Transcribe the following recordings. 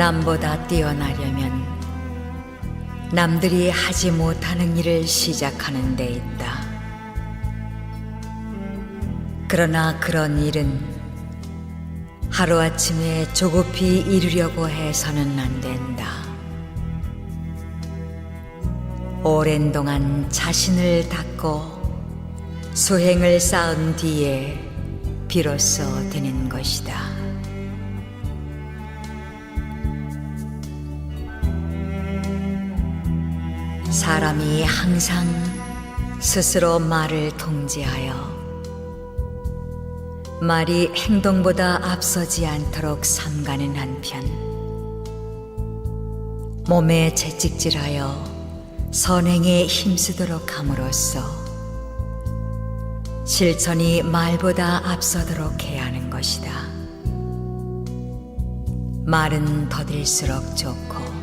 남보다 뛰어나려면 남들이 하지 못하는 일을 시작하는 데 있다. 그러나 그런 일은 하루아침에 조급히 이루려고 해서는 안 된다. 오랜 동안 자신을 닦고 수행을 쌓은 뒤에 비로소 되는 것이다. 사람이 항상 스스로 말을 통제하여 말이 행동보다 앞서지 않도록 삼가는 한편 몸에 채찍질하여 선행에 힘쓰도록 함으로써 실천이 말보다 앞서도록 해야 하는 것이다. 말은 더딜수록 좋고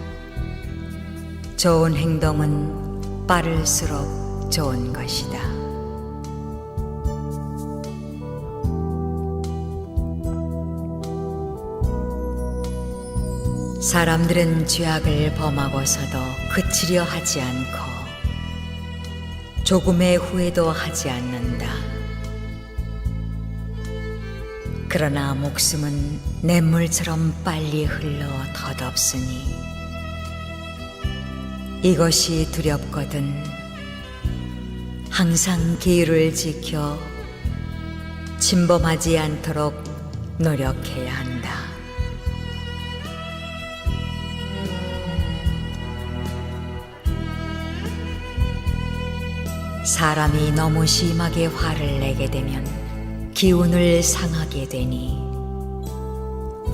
좋은 행동은 빠를수록 좋은 것이다. 사람들은 죄악을 범하고서도 그치려 하지 않고 조금의 후회도 하지 않는다. 그러나 목숨은 냇물처럼 빨리 흘러 덧없으니 이것이 두렵거든 항상 계율을 지켜 침범하지 않도록 노력해야 한다. 사람이 너무 심하게 화를 내게 되면 기운을 상하게 되니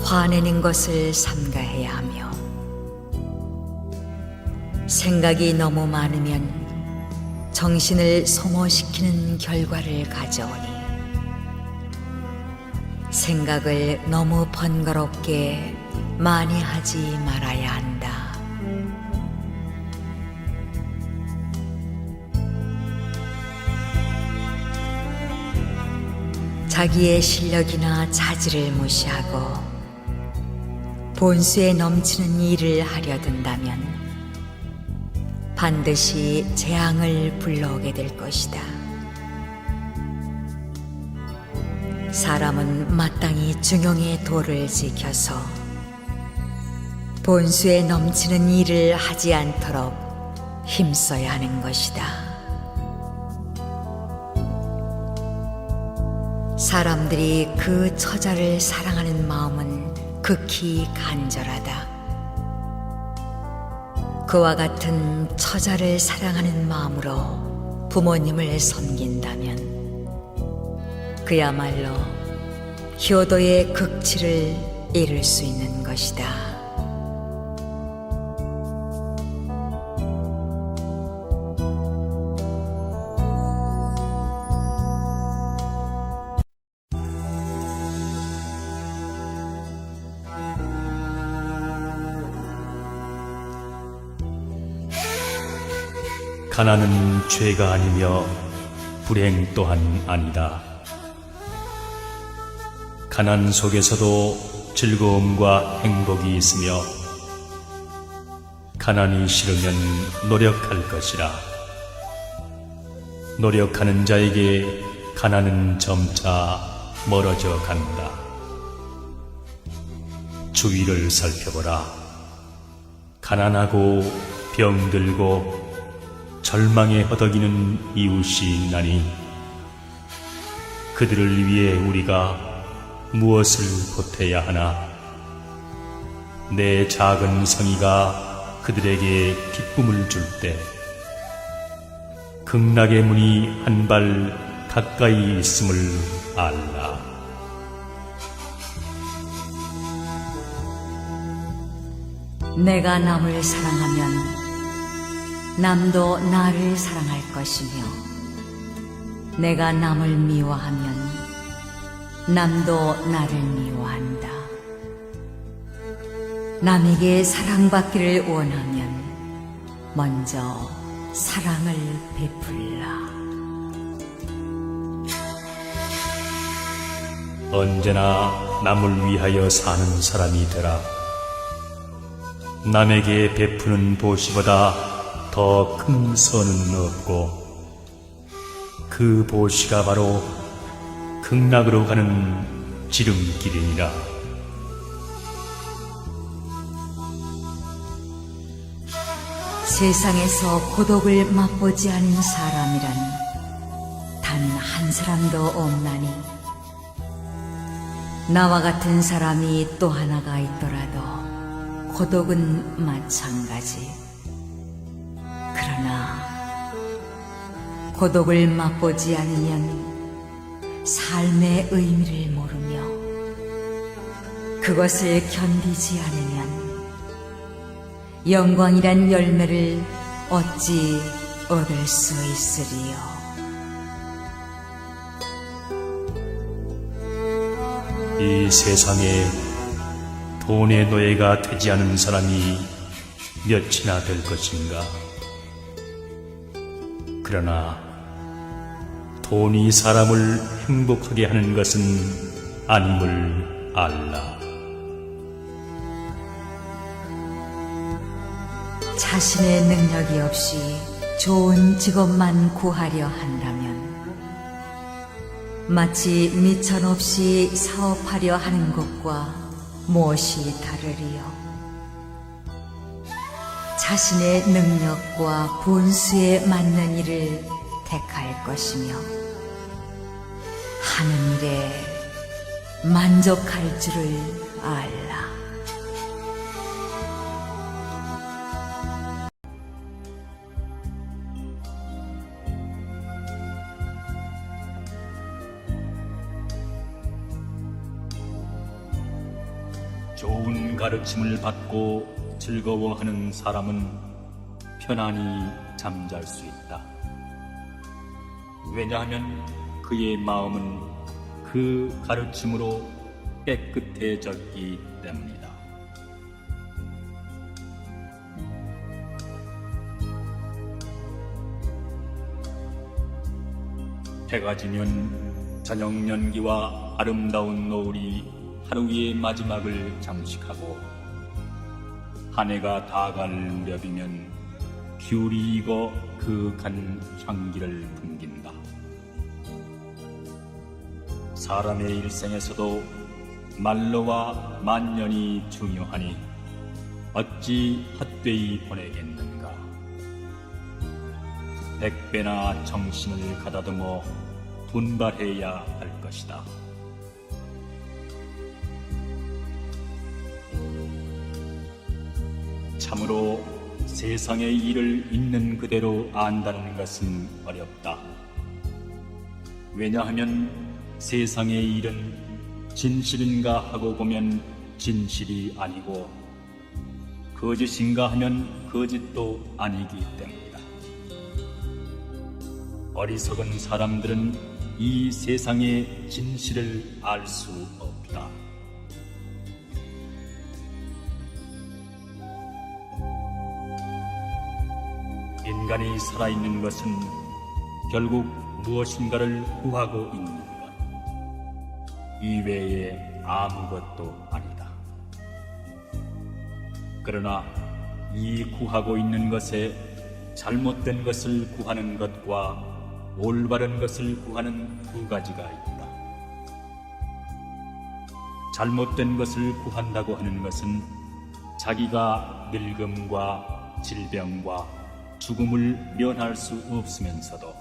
화내는 것을 삼가해야 하며 생각이 너무 많으면 정신을 소모시키는 결과를 가져오니 생각을 너무 번거롭게 많이 하지 말아야 한다. 자기의 실력이나 자질을 무시하고 본수에 넘치는 일을 하려 든다면 반드시 재앙을 불러오게 될 것이다. 사람은 마땅히 중용의 도를 지켜서 본수에 넘치는 일을 하지 않도록 힘써야 하는 것이다. 사람들이 그 처자를 사랑하는 마음은 극히 간절하다. 그와 같은 처자를 사랑하는 마음으로 부모님을 섬긴다면 그야말로 효도의 극치를 이룰 수 있는 것이다. 가난은 죄가 아니며 불행 또한 아니다. 가난 속에서도 즐거움과 행복이 있으며 가난이 싫으면 노력할 것이라. 노력하는 자에게 가난은 점차 멀어져 간다. 주위를 살펴보라. 가난하고 병들고 절망에 허덕이는 이웃이 있나니 그들을 위해 우리가 무엇을 보태야 하나? 내 작은 성의가 그들에게 기쁨을 줄 때 극락의 문이 한 발 가까이 있음을 알라. 내가 남을 사랑하면 남도 나를 사랑할 것이며 내가 남을 미워하면 남도 나를 미워한다. 남에게 사랑받기를 원하면 먼저 사랑을 베풀라. 언제나 남을 위하여 사는 사람이 되라. 남에게 베푸는 보시보다 더 큰 선은 없고 그 보시가 바로 극락으로 가는 지름길이니라. 세상에서 고독을 맛보지 않은 사람이란 단 한 사람도 없나니 나와 같은 사람이 또 하나가 있더라도 고독은 마찬가지. 그러나 고독을 맛보지 않으면 삶의 의미를 모르며 그것을 견디지 않으면 영광이란 열매를 어찌 얻을 수 있으리요. 이 세상에 돈의 노예가 되지 않은 사람이 몇이나 될 것인가? 그러나 돈이 사람을 행복하게 하는 것은 아님을 알라. 자신의 능력이 없이 좋은 직업만 구하려 한다면 마치 미천 없이 사업하려 하는 것과 무엇이 다르리요. 자신의 능력과 본수에 맞는 일을 택할 것이며 하는 일에 만족할 줄을 알라. 좋은 가르침을 받고 즐거워하는 사람은 편안히 잠잘 수 있다. 왜냐하면 그의 마음은 그 가르침으로 깨끗해졌기 때문이다. 해가 지면 저녁 연기와 아름다운 노을이 하루의 마지막을 장식하고 한 해가 다갈 무렵이면 귤이 익어 그윽한 향기를 풍긴다. 사람의 일생에서도 만로와 만년이 중요하니 어찌 헛되이 보내겠는가. 100배나 정신을 가다듬어 분발해야 할 것이다. 참으로 세상의 일을 있는 그대로 안다는 것은 어렵다. 왜냐하면 세상의 일은 진실인가 하고 보면 진실이 아니고 거짓인가 하면 거짓도 아니기 때문이다. 어리석은 사람들은 이 세상의 진실을 알 수 없다. 인간이 살아있는 것은 결국 무엇인가를 구하고 있는 것 이외에 아무것도 아니다. 그러나 이 구하고 있는 것에 잘못된 것을 구하는 것과 올바른 것을 구하는 두 가지가 있다. 잘못된 것을 구한다고 하는 것은 자기가 늙음과 질병과 죽음을 면할 수 없으면서도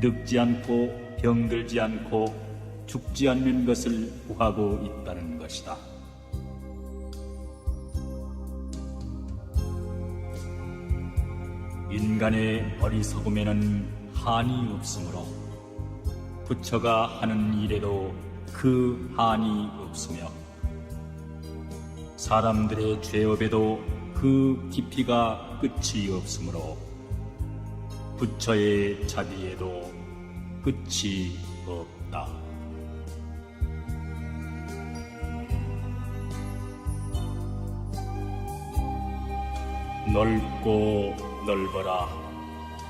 늙지 않고 병들지 않고 죽지 않는 것을 구하고 있다는 것이다. 인간의 어리석음에는 한이 없으므로 부처가 하는 일에도 그 한이 없으며 사람들의 죄업에도 그 깊이가 끝이 없으므로 부처의 자비에도 끝이 없다. 넓고 넓어라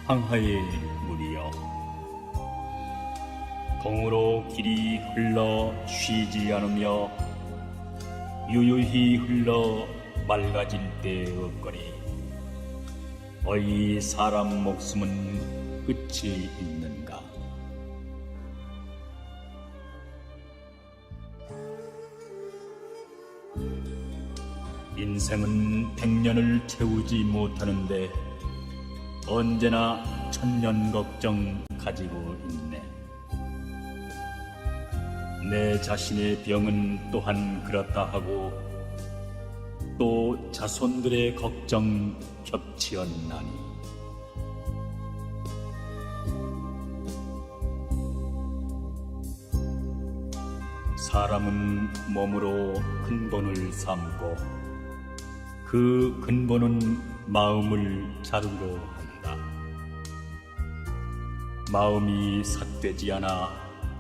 황하의 물이여, 동으로 길이 흘러 쉬지 않으며 유유히 흘러 맑아질 때 없거니 어이 사람 목숨은 끝이 있는가? 인생은 100년을 채우지 못하는데 언제나 1000년 걱정 가지고 있네. 내 자신의 병은 또한 그렇다 하고 또 자손들의 걱정 겹치었나니 사람은 몸으로 근본을 삼고 그 근본은 마음을 자르려 한다. 마음이 삿되지 않아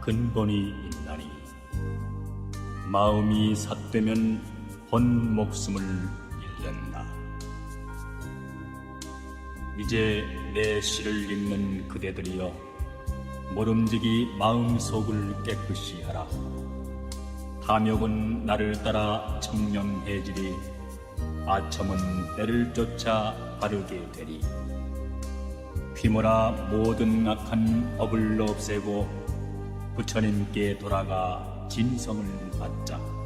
근본이 있나니 마음이 삿되면 본 목숨을 잃는다. 이제 내 시를 읽는 그대들이여 모름지기 마음속을 깨끗이 하라. 탐욕은 나를 따라 청렴해지리 아첨은 때를 쫓아 바르게 되리. 귀모라 모든 악한 업을 없애고 부처님께 돌아가 진성을 받자.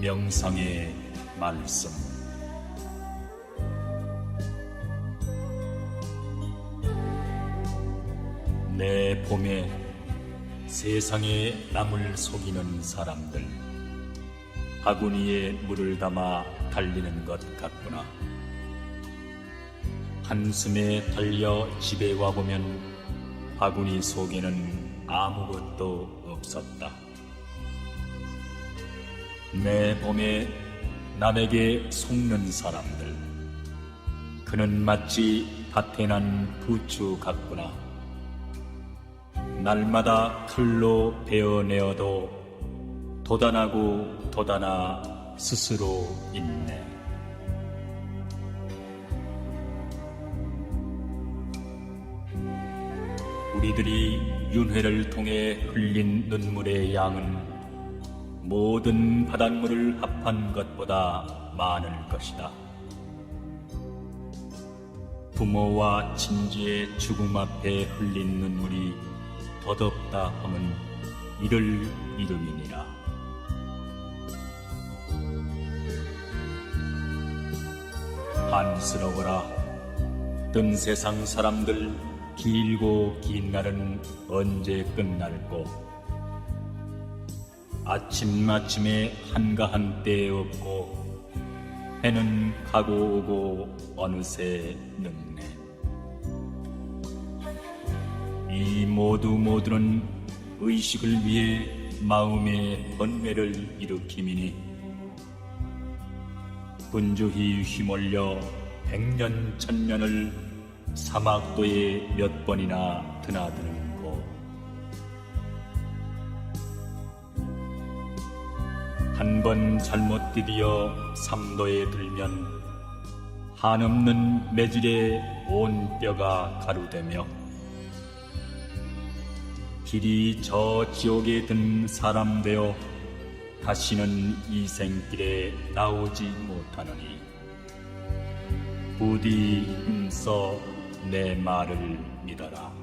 명상의 말씀. 내 봄에 세상에 남을 속이는 사람들, 바구니에 물을 담아 달리는 것 같구나. 한숨에 달려 집에 와보면 바구니 속에는 아무것도 없었다. 내 봄에 남에게 속는 사람들, 그는 마치 밭에 난 부추 같구나. 날마다 칼로 베어내어도 돋아나고 돋아나 스스로 있네. 우리들이 윤회를 통해 흘린 눈물의 양은 모든 바닷물을 합한 것보다 많을 것이다. 부모와 친지의 죽음 앞에 흘린 눈물이 더덥다 함은 이를 이름이니라. 안쓰러워라. 뜬 세상 사람들, 길고 긴 날은 언제 끝날꼬. 아침마침에 한가한 때 없고 해는 가고 오고 어느새 늙네. 이 모두는 의식을 위해 마음의 번뇌를 일으킴이니 분주히 휘몰려 백년 천년을 사막도에 몇 번이나 드나드는 고. 한 번 잘못 디디어 삼도에 들면 한없는 매질에 온 뼈가 가루되며 길이 저 지옥에 든 사람 되어 다시는 이 생길에 나오지 못하노니 부디 힘써 내 말을 믿어라.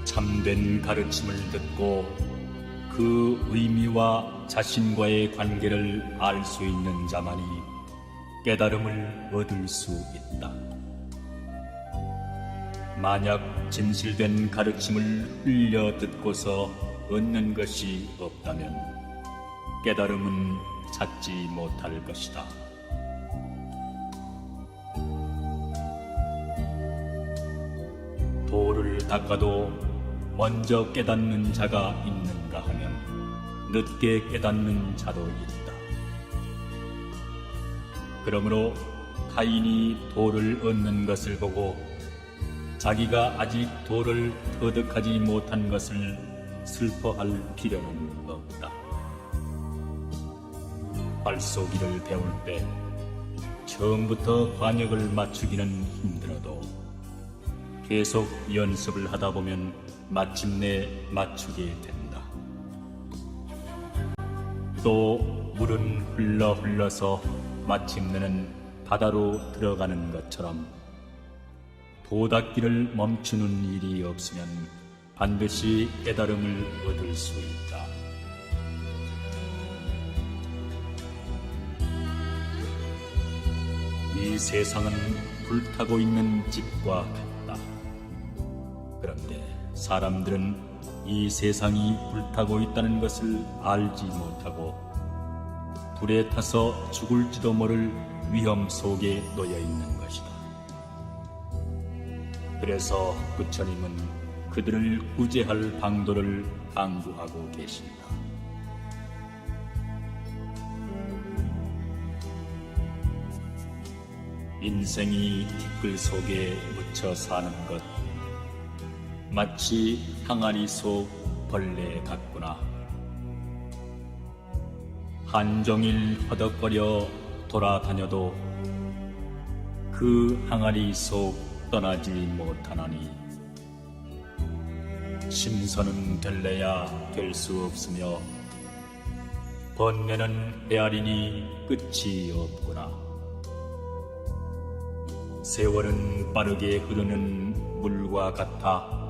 참된 가르침을 듣고 그 의미와 자신과의 관계를 알 수 있는 자만이 깨달음을 얻을 수 있다. 만약 진실된 가르침을 흘려 듣고서 얻는 것이 없다면 깨달음은 찾지 못할 것이다. 돌을 닦아도 먼저 깨닫는 자가 있는가 하면 늦게 깨닫는 자도 있다. 그러므로 가인이 돌을 얻는 것을 보고 자기가 아직 돌을 터득하지 못한 것을 슬퍼할 필요는 없다. 발쏘기를 배울 때 처음부터 관역을 맞추기는 힘들어도 계속 연습을 하다 보면 마침내 맞추게 된다. 또 물은 흘러서 마침내는 바다로 들어가는 것처럼 도닦기를 멈추는 일이 없으면 반드시 깨달음을 얻을 수 있다. 이 세상은 불타고 있는 집과 같다. 그런데 사람들은 이 세상이 불타고 있다는 것을 알지 못하고 불에 타서 죽을지도 모를 위험 속에 놓여 있는 것이다. 그래서 부처님은 그들을 구제할 방도를 강구하고 계신다. 인생이 티끌 속에 묻혀 사는 것 마치 항아리 속 벌레 같구나. 한종일 허덕거려 돌아다녀도 그 항아리 속 떠나지 못하나니 심선은 될래야 될 수 없으며 번뇌는 헤아리니 끝이 없구나. 세월은 빠르게 흐르는 물과 같아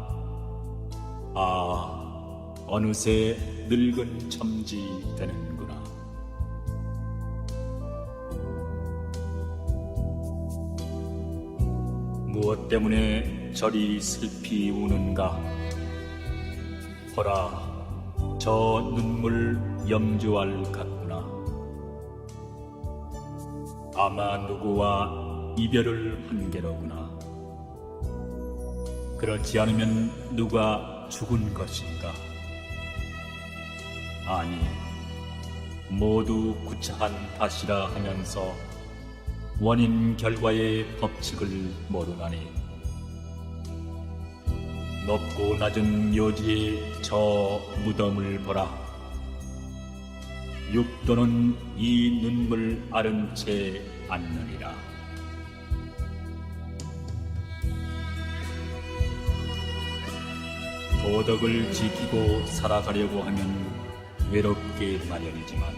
어느새 늙은 첨지 되는구나. 무엇 때문에 저리 슬피 우는가? 보라, 저 눈물 염주알 같구나. 아마 누구와 이별을 한 게로구나. 그렇지 않으면 누가 죽은 것인가? 아니, 모두 구차한 탓이라 하면서 원인 결과의 법칙을 모르나니 높고 낮은 묘지의 저 무덤을 보라. 육도는 이 눈물 아른 채 앉느니라. 도덕을 지키고 살아가려고 하면 외롭게 마련이지만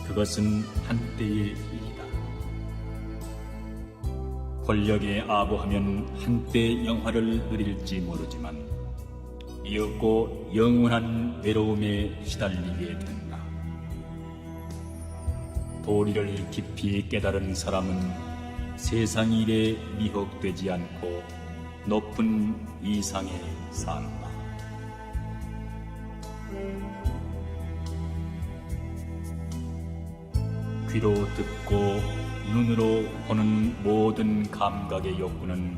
그것은 한때의 일이다. 권력에 아부하면 한때 영화를 누릴지 모르지만 이윽고 영원한 외로움에 시달리게 된다. 도리를 깊이 깨달은 사람은 세상 일에 미혹되지 않고 높은 이상에 산다. 귀로 듣고 눈으로 보는 모든 감각의 욕구는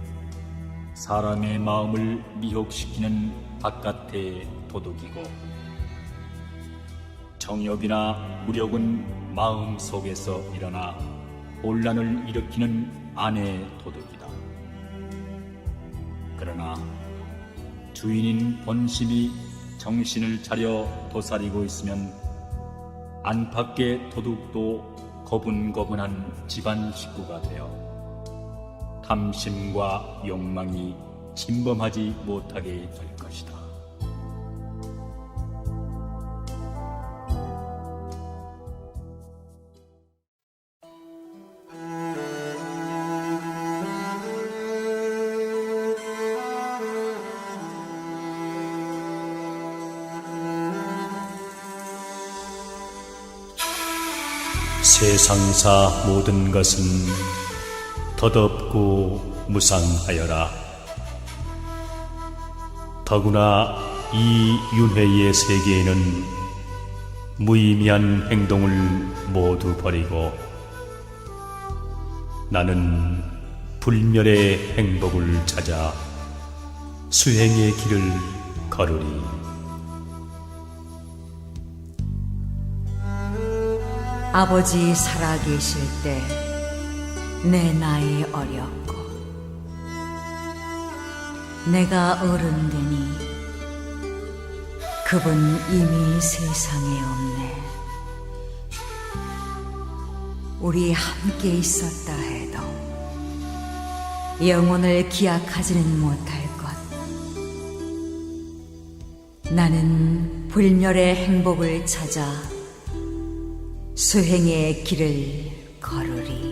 사람의 마음을 미혹시키는 바깥의 도둑이고, 정욕이나 무력은 마음 속에서 일어나 혼란을 일으키는 안의 도둑이다. 그러나 주인인 본심이 정신을 차려 도사리고 있으면 안팎의 도둑도 거분거분한 집안 식구가 되어 탐심과 욕망이 침범하지 못하게 될 것이다. 세상사 모든 것은 덧없고 무상하여라. 더구나 이 윤회의 세계에는 무의미한 행동을 모두 버리고 나는 불멸의 행복을 찾아 수행의 길을 걸으리. 아버지 살아계실 때 내 나이 어렸고 내가 어른 되니 그분 이미 세상에 없네. 우리 함께 있었다 해도 영혼을 기약하지는 못할 것. 나는 불멸의 행복을 찾아 수행의 길을 걸으리.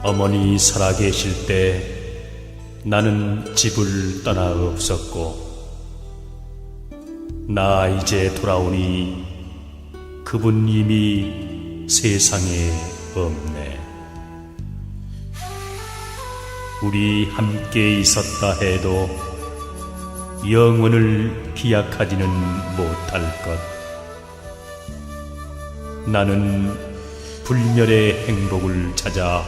어머니 살아계실 때 나는 집을 떠나 없었고 나 이제 돌아오니 그분 이미 세상에 없네. 우리 함께 있었다 해도 영원을 기약하지는 못할 것. 나는 불멸의 행복을 찾아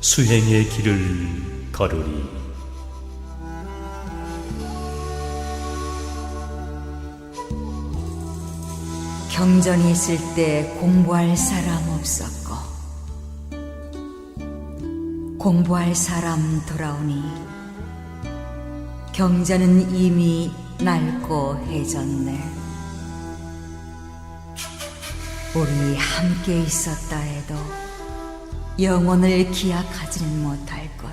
수행의 길을 걸으리. 경전이 있을 때 공부할 사람 없었고 공부할 사람 돌아오니 경전은 이미 낡고 해졌네. 우리 함께 있었다 해도 영혼을 기약하지는 못할 것.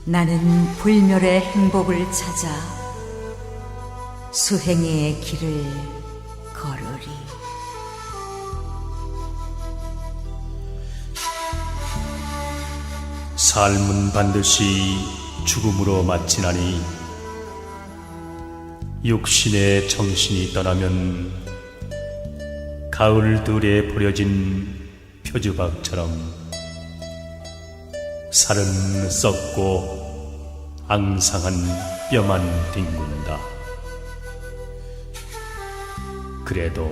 나는 불멸의 행복을 찾아 수행의 길을 걸으리. 삶은 반드시 죽음으로 마치나니 육신의 정신이 떠나면 가을들에 버려진 표주박처럼 살은 썩고 앙상한 뼈만 뒹군다. 그래도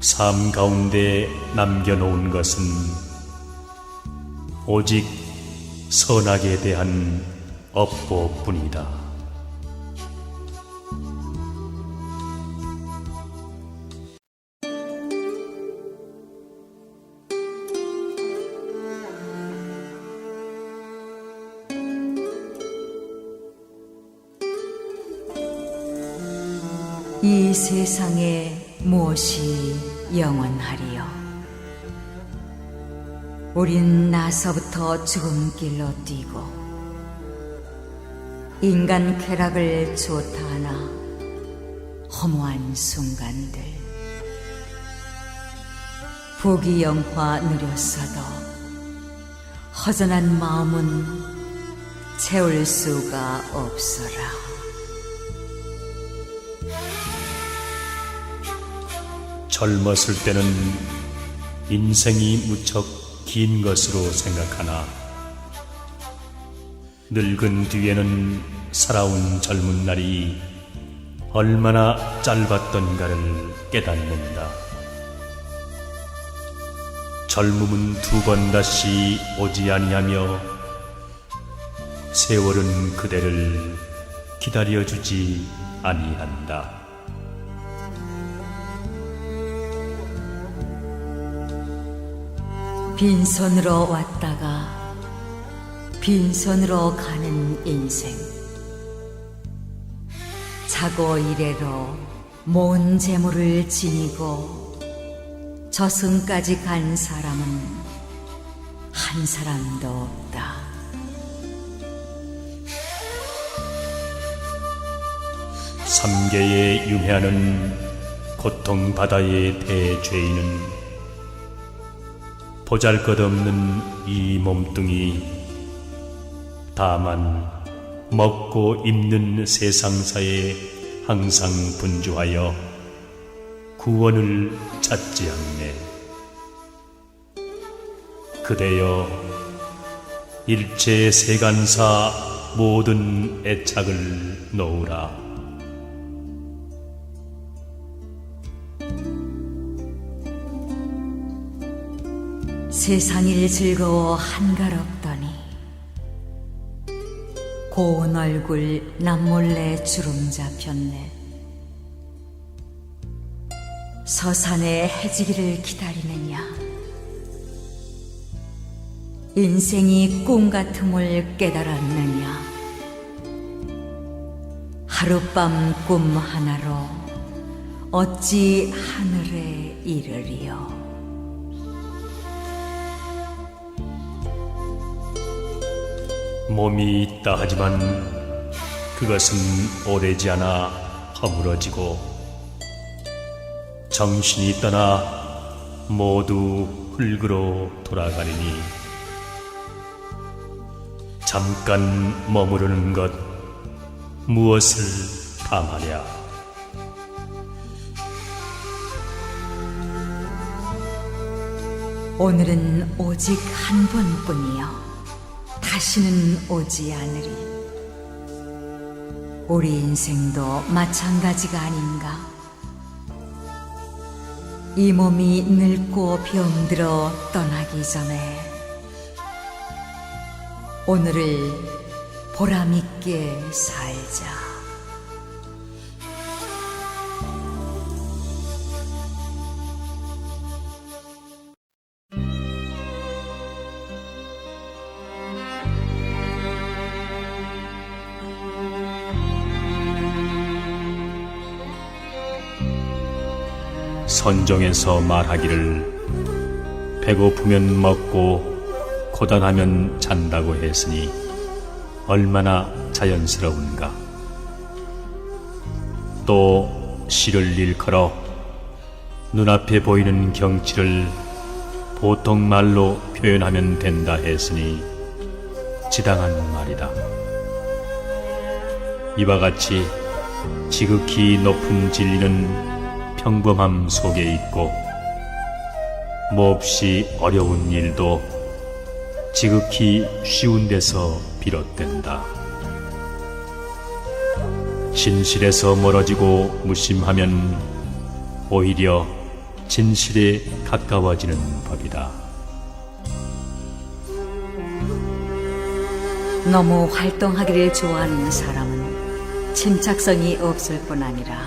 삶 가운데 남겨놓은 것은 오직 선악에 대한 업보뿐이다. 이 세상에 무엇이 영원하리요? 우린 나서부터 죽음길로 뛰고 인간 쾌락을 좋다 하나 허무한 순간들, 부귀영화 누렸어도 허전한 마음은 채울 수가 없어라. 젊었을 때는 인생이 무척 긴 것으로 생각하나 늙은 뒤에는 살아온 젊은 날이 얼마나 짧았던가를 깨닫는다. 젊음은 두 번 다시 오지 아니하며 세월은 그대를 기다려주지 아니한다. 빈손으로 왔다가 빈손으로 가는 인생, 자고 이래로 모은 재물을 지니고 저승까지 간 사람은 한 사람도 없다. 삼계에 유해하는 고통바다의 대죄인은 보잘것없는 이 몸뚱이, 다만 먹고 입는 세상사에 항상 분주하여 구원을 찾지 않네. 그대여, 일체 세간사 모든 애착을 놓으라. 세상일 즐거워 한가롭더니 고운 얼굴 남몰래 주름 잡혔네. 서산에 해지기를 기다리느냐, 인생이 꿈 같음을 깨달았느냐. 하룻밤 꿈 하나로 어찌 하늘에 이르리요. 몸이 있다 하지만 그것은 오래지 않아 허물어지고, 정신이 떠나 모두 흙으로 돌아가리니 잠깐 머무르는 것 무엇을 담하랴. 오늘은 오직 한 번뿐이요, 다시는 오지 않으리. 우리 인생도 마찬가지가 아닌가. 이 몸이 늙고 병들어 떠나기 전에 오늘을 보람있게 살자. 선종에서 말하기를 배고프면 먹고 고단하면 잔다고 했으니 얼마나 자연스러운가. 또 시를 일컬어 눈앞에 보이는 경치를 보통 말로 표현하면 된다 했으니 지당한 말이다. 이와 같이 지극히 높은 진리는 평범함 속에 있고, 몹시 어려운 일도 지극히 쉬운 데서 비롯된다. 진실에서 멀어지고 무심하면 오히려 진실에 가까워지는 법이다. 너무 활동하기를 좋아하는 사람은 침착성이 없을 뿐 아니라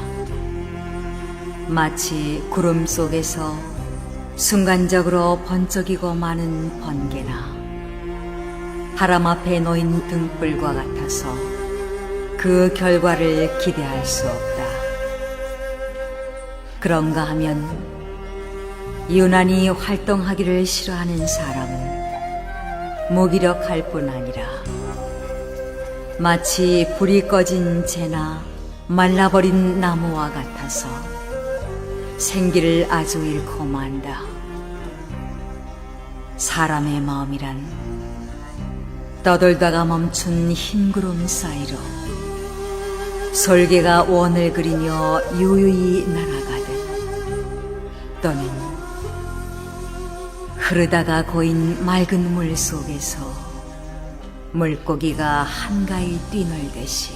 마치 구름 속에서 순간적으로 번쩍이고 마는 번개나 바람 앞에 놓인 등불과 같아서 그 결과를 기대할 수 없다. 그런가 하면 유난히 활동하기를 싫어하는 사람은 무기력할 뿐 아니라 마치 불이 꺼진 재나 말라버린 나무와 같아서 생기를 아주 잃고 만다. 사람의 마음이란 떠돌다가 멈춘 흰 구름 사이로 솔개가 원을 그리며 유유히 날아가듯 또는 흐르다가 고인 맑은 물 속에서 물고기가 한가히 뛰놀듯이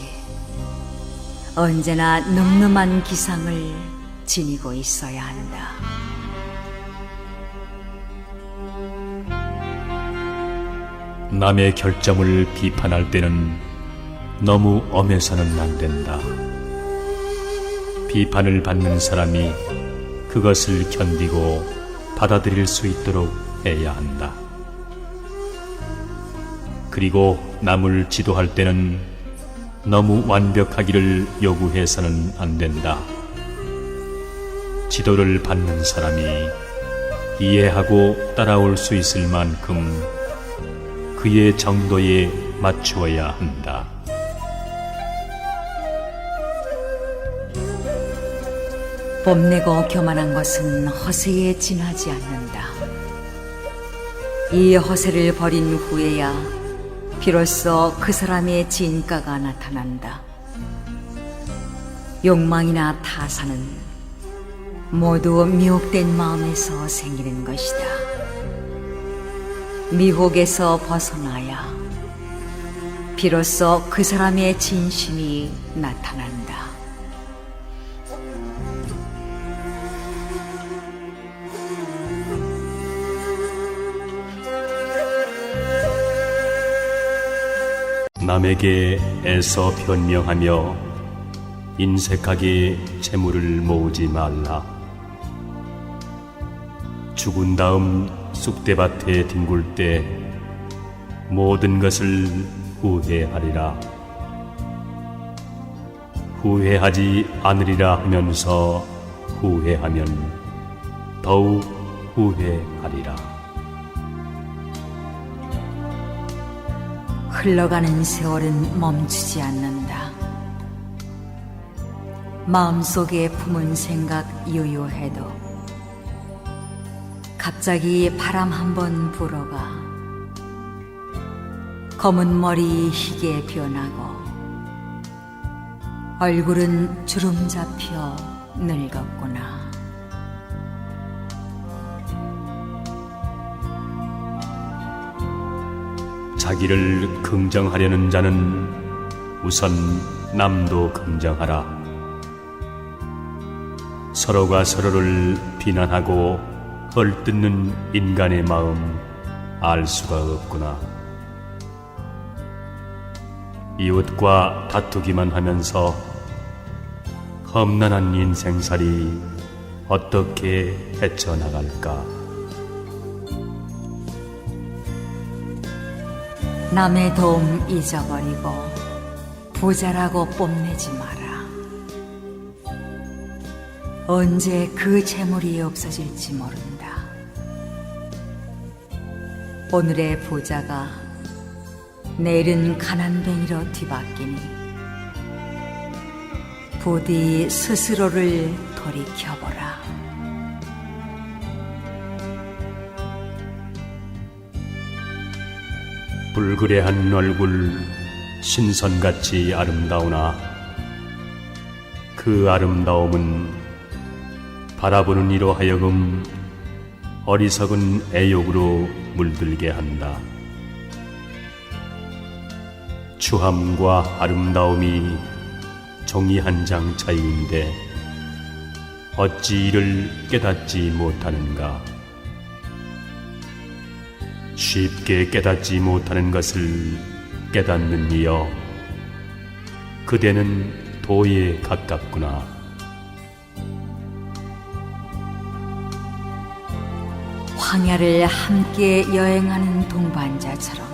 언제나 늠름한 기상을 지니고 있어야 한다. 남의 결점을 비판할 때는 너무 엄해서는 안 된다. 비판을 받는 사람이 그것을 견디고 받아들일 수 있도록 해야 한다. 그리고 남을 지도할 때는 너무 완벽하기를 요구해서는 안 된다. 지도를 받는 사람이 이해하고 따라올 수 있을 만큼 그의 정도에 맞추어야 한다. 뽐내고 교만한 것은 허세에 지나지 않는다. 이 허세를 버린 후에야 비로소 그 사람의 진가가 나타난다. 욕망이나 타산은 모두 미혹된 마음에서 생기는 것이다. 미혹에서 벗어나야 비로소 그 사람의 진심이 나타난다. 남에게 애써 변명하며 인색하게 재물을 모으지 말라. 죽은 다음 쑥대밭에 뒹굴 때 모든 것을 후회하리라. 후회하지 않으리라 하면서 후회하면 더욱 후회하리라. 흘러가는 세월은 멈추지 않는다. 마음속에 품은 생각 유유해도 갑자기 바람 한번 불어가 검은 머리 희게 변하고 얼굴은 주름 잡혀 늙었구나. 자기를 긍정하려는 자는 우선 남도 긍정하라. 서로가 서로를 비난하고 헐뜯는 인간의 마음 알 수가 없구나. 이웃과 다투기만 하면서 험난한 인생살이 어떻게 헤쳐나갈까? 남의 도움 잊어버리고 부자라고 뽐내지 마라. 언제 그 재물이 없어질지 모른다. 오늘의 부자가 내일은 가난뱅이로 뒤바뀌니 부디 스스로를 돌이켜보라. 불그레한 얼굴 신선같이 아름다우나 그 아름다움은 바라보는 이로 하여금 어리석은 애욕으로 물들게 한다. 추함과 아름다움이 종이 한 장 차이인데 어찌 이를 깨닫지 못하는가? 쉽게 깨닫지 못하는 것을 깨닫는 이여, 그대는 도에 가깝구나. 황야를 함께 여행하는 동반자처럼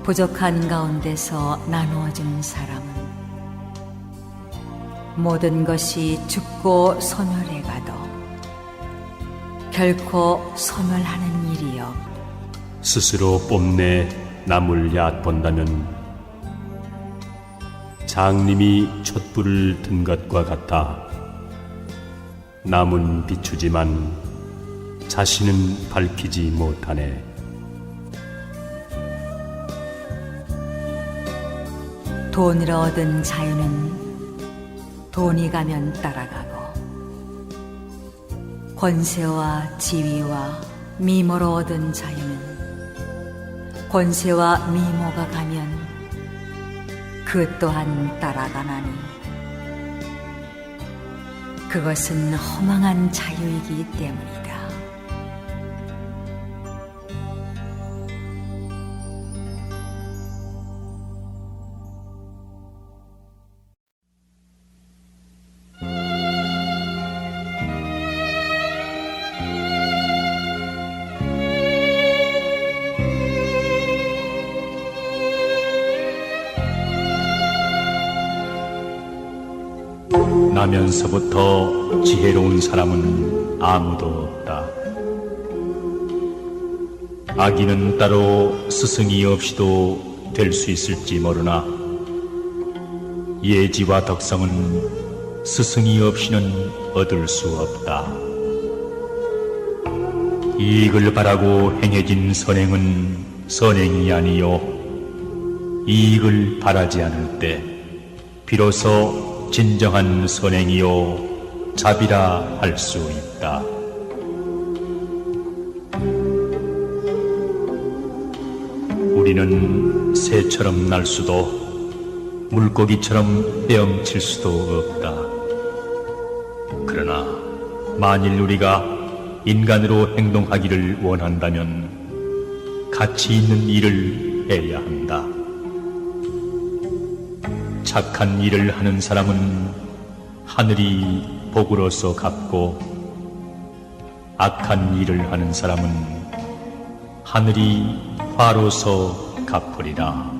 부족한 가운데서 나누어주는 사람은 모든 것이 죽고 소멸해 가도 결코 소멸하는 일이요 스스로 뽐내 남을 얕본다면 장님이 촛불을 든 것과 같아 남은 비추지만 자신은 밝히지 못하네. 돈으로 얻은 자유는 돈이 가면 따라가고 권세와 지위와 미모로 얻은 자유는 권세와 미모가 가면 그 또한 따라가나니 그것은 허망한 자유이기 때문이다. 나면서부터 지혜로운 사람은 아무도 없다. 아기는 따로 스승이 없이도 될 수 있을지 모르나 예지와 덕성은 스승이 없이는 얻을 수 없다. 이익을 바라고 행해진 선행은 선행이 아니요 이익을 바라지 않을 때 비로소 진정한 선행이요 자비라 할 수 있다. 우리는 새처럼 날 수도 물고기처럼 헤엄칠 수도 없다. 그러나 만일 우리가 인간으로 행동하기를 원한다면 가치 있는 일을 해야 한다. 착한 일을 하는 사람은 하늘이 복으로서 갚고 악한 일을 하는 사람은 하늘이 화로서 갚으리라.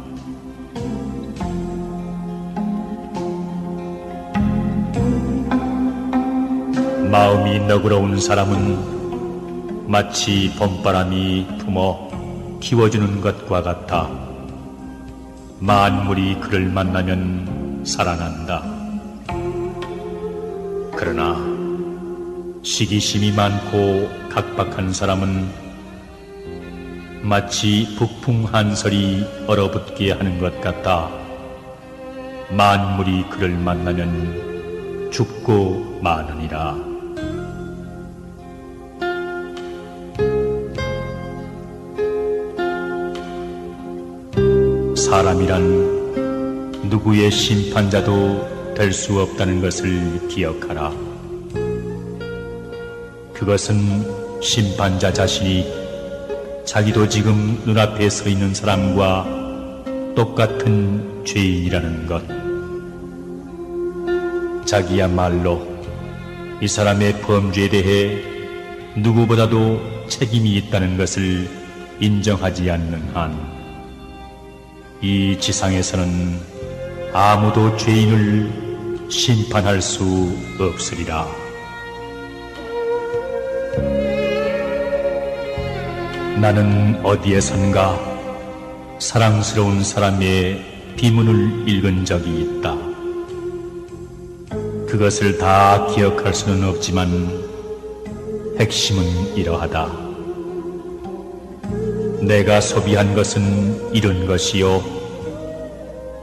마음이 너그러운 사람은 마치 봄바람이 품어 키워주는 것과 같아 만물이 그를 만나면 살아난다. 그러나 시기심이 많고 각박한 사람은 마치 북풍 한설이 얼어붙게 하는 것 같아 만물이 그를 만나면 죽고 마느니라. 사람이란 누구의 심판자도 될 수 없다는 것을 기억하라. 그것은 심판자 자신이 자기도 지금 눈앞에 서 있는 사람과 똑같은 죄인이라는 것. 자기야말로 이 사람의 범죄에 대해 누구보다도 책임이 있다는 것을 인정하지 않는 한 이 지상에서는 아무도 죄인을 심판할 수 없으리라. 나는 어디에선가 사랑스러운 사람의 비문을 읽은 적이 있다. 그것을 다 기억할 수는 없지만 핵심은 이러하다. 내가 소비한 것은 이룬 것이요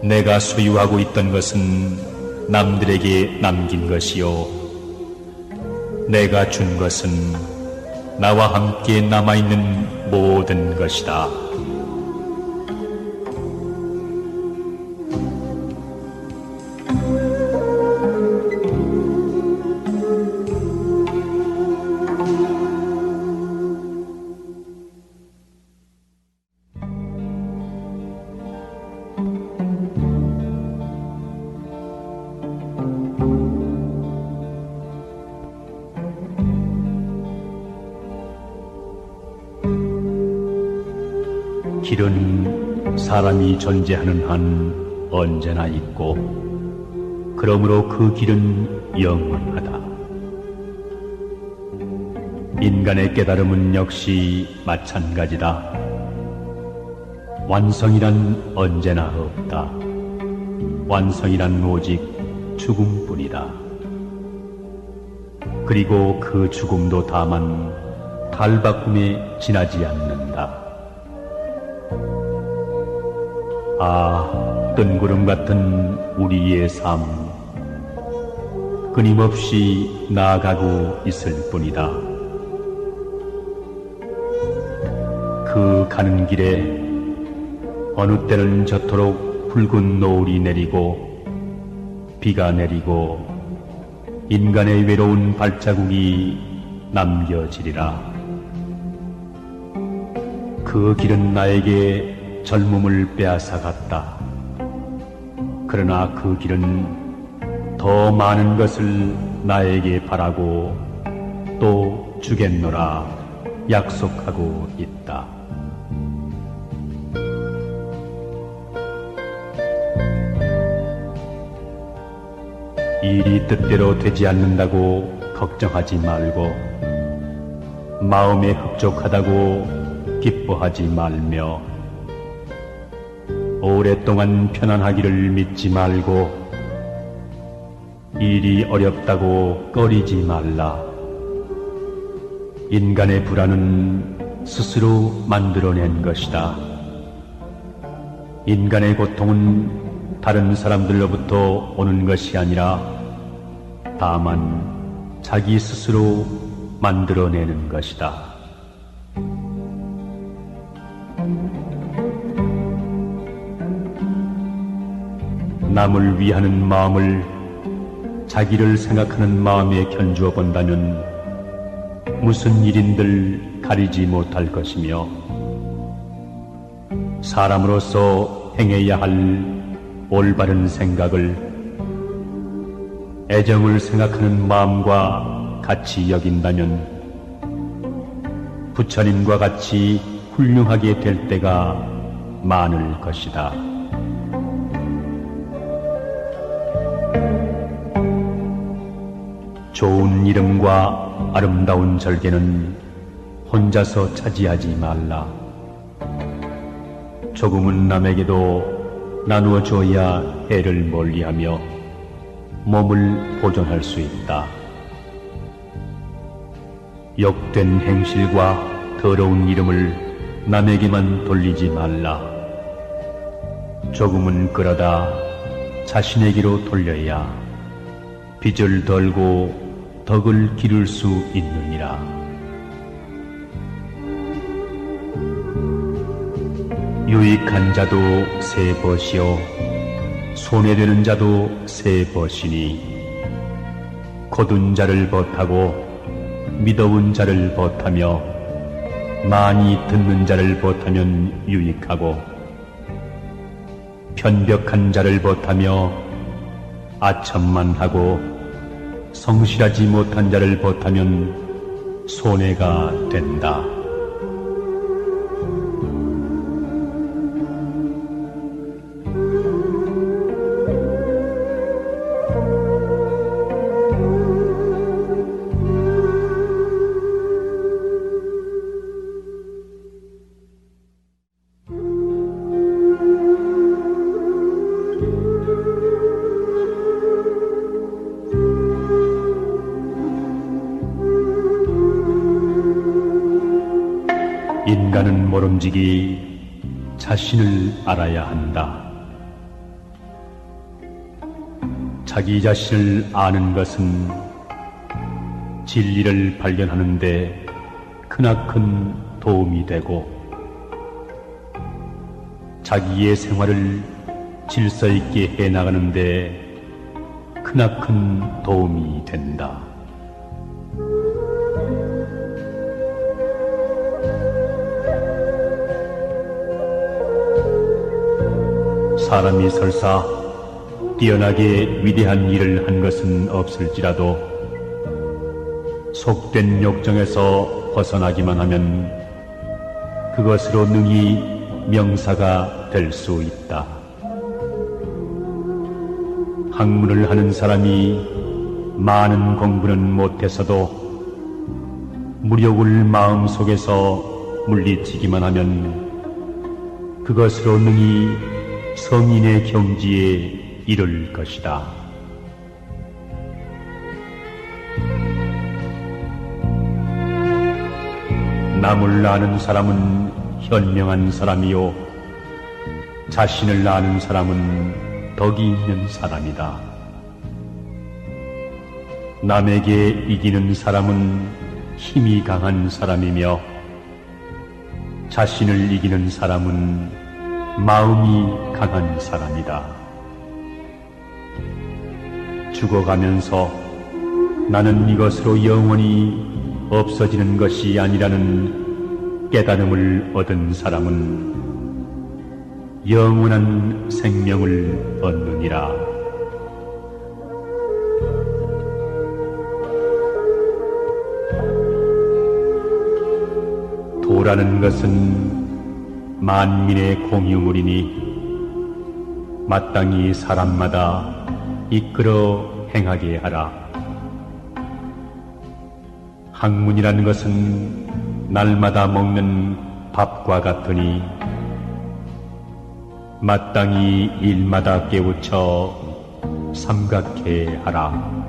내가 소유하고 있던 것은 남들에게 남긴 것이요 내가 준 것은 나와 함께 남아있는 모든 것이다. 길은 사람이 존재하는 한 언제나 있고 그러므로 그 길은 영원하다. 인간의 깨달음은 역시 마찬가지다. 완성이란 언제나 없다. 완성이란 오직 죽음뿐이다. 그리고 그 죽음도 다만 탈바꿈에 지나지 않는다. 아, 뜬구름 같은 우리의 삶, 끊임없이 나아가고 있을 뿐이다. 그 가는 길에 어느 때는 저토록 붉은 노을이 내리고 비가 내리고 인간의 외로운 발자국이 남겨지리라. 그 길은 나에게 젊음을 빼앗아갔다. 그러나 그 길은 더 많은 것을 나에게 바라고 또 주겠노라 약속하고 있다. 일이 뜻대로 되지 않는다고 걱정하지 말고 마음에 흡족하다고 기뻐하지 말며 오랫동안 편안하기를 믿지 말고 일이 어렵다고 꺼리지 말라. 인간의 불안은 스스로 만들어낸 것이다. 인간의 고통은 다른 사람들로부터 오는 것이 아니라 다만 자기 스스로 만들어내는 것이다. 남을 위하는 마음을 자기를 생각하는 마음에 견주어 본다면 무슨 일인들 가리지 못할 것이며 사람으로서 행해야 할 올바른 생각을 애정을 생각하는 마음과 같이 여긴다면 부처님과 같이 훌륭하게 될 때가 많을 것이다. 좋은 이름과 아름다운 절개는 혼자서 차지하지 말라. 조금은 남에게도 나누어 줘야 해를 멀리하며 몸을 보존할 수 있다. 욕된 행실과 더러운 이름을 남에게만 돌리지 말라. 조금은 끌어다 자신에게로 돌려야 빚을 덜고 덕을 기를 수 있느니라. 유익한 자도 세 벗이요 손해되는 자도 세 벗이니 거둔 자를 벗하고 미더운 자를 벗하며 많이 듣는 자를 벗하면 유익하고 편벽한 자를 벗하며 아첨만 하고 성실하지 못한 자를 벗하면 손해가 된다. 인간은 모름지기 자신을 알아야 한다. 자기 자신을 아는 것은 진리를 발견하는 데 크나큰 도움이 되고 자기의 생활을 질서 있게 해나가는 데 크나큰 도움이 된다. 사람이 설사 뛰어나게 위대한 일을 한 것은 없을지라도 속된 욕정에서 벗어나기만 하면 그것으로 능히 명사가 될 수 있다. 학문을 하는 사람이 많은 공부는 못해서도 무력을 마음속에서 물리치기만 하면 그것으로 능히 성인의 경지에 이를 것이다. 남을 아는 사람은 현명한 사람이요 자신을 아는 사람은 덕이 있는 사람이다. 남에게 이기는 사람은 힘이 강한 사람이며 자신을 이기는 사람은 마음이 강한 사람이다. 죽어가면서 나는 이것으로 영원히 없어지는 것이 아니라는 깨달음을 얻은 사람은 영원한 생명을 얻느니라. 도라는 것은 만민의 공유물이니 마땅히 사람마다 이끌어 행하게 하라. 학문이라는 것은 날마다 먹는 밥과 같으니 마땅히 일마다 깨우쳐 삼각해 하라.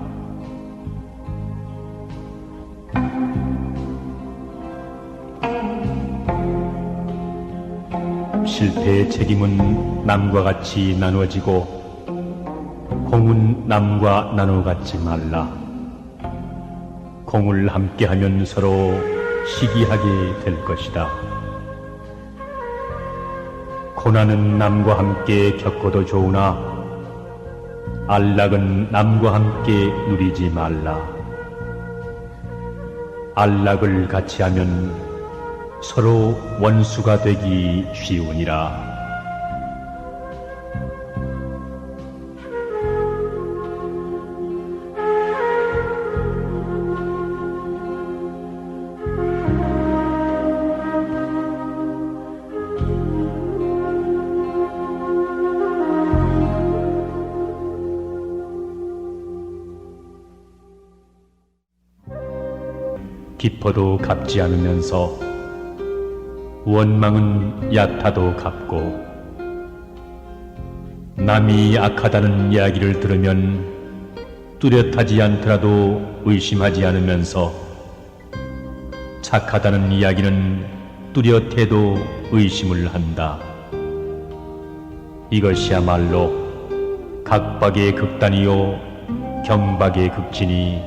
실패의 책임은 남과 같이 나누어지고 공은 남과 나눠 갖지 말라. 공을 함께하면 서로 시기하게 될 것이다. 고난은 남과 함께 겪어도 좋으나 안락은 남과 함께 누리지 말라. 안락을 같이 하면 서로 원수가 되기 쉬우니라. 깊어도 갚지 않으면서 원망은 얕아도 갚고 남이 악하다는 이야기를 들으면 뚜렷하지 않더라도 의심하지 않으면서 착하다는 이야기는 뚜렷해도 의심을 한다. 이것이야말로 각박의 극단이요 경박의 극진이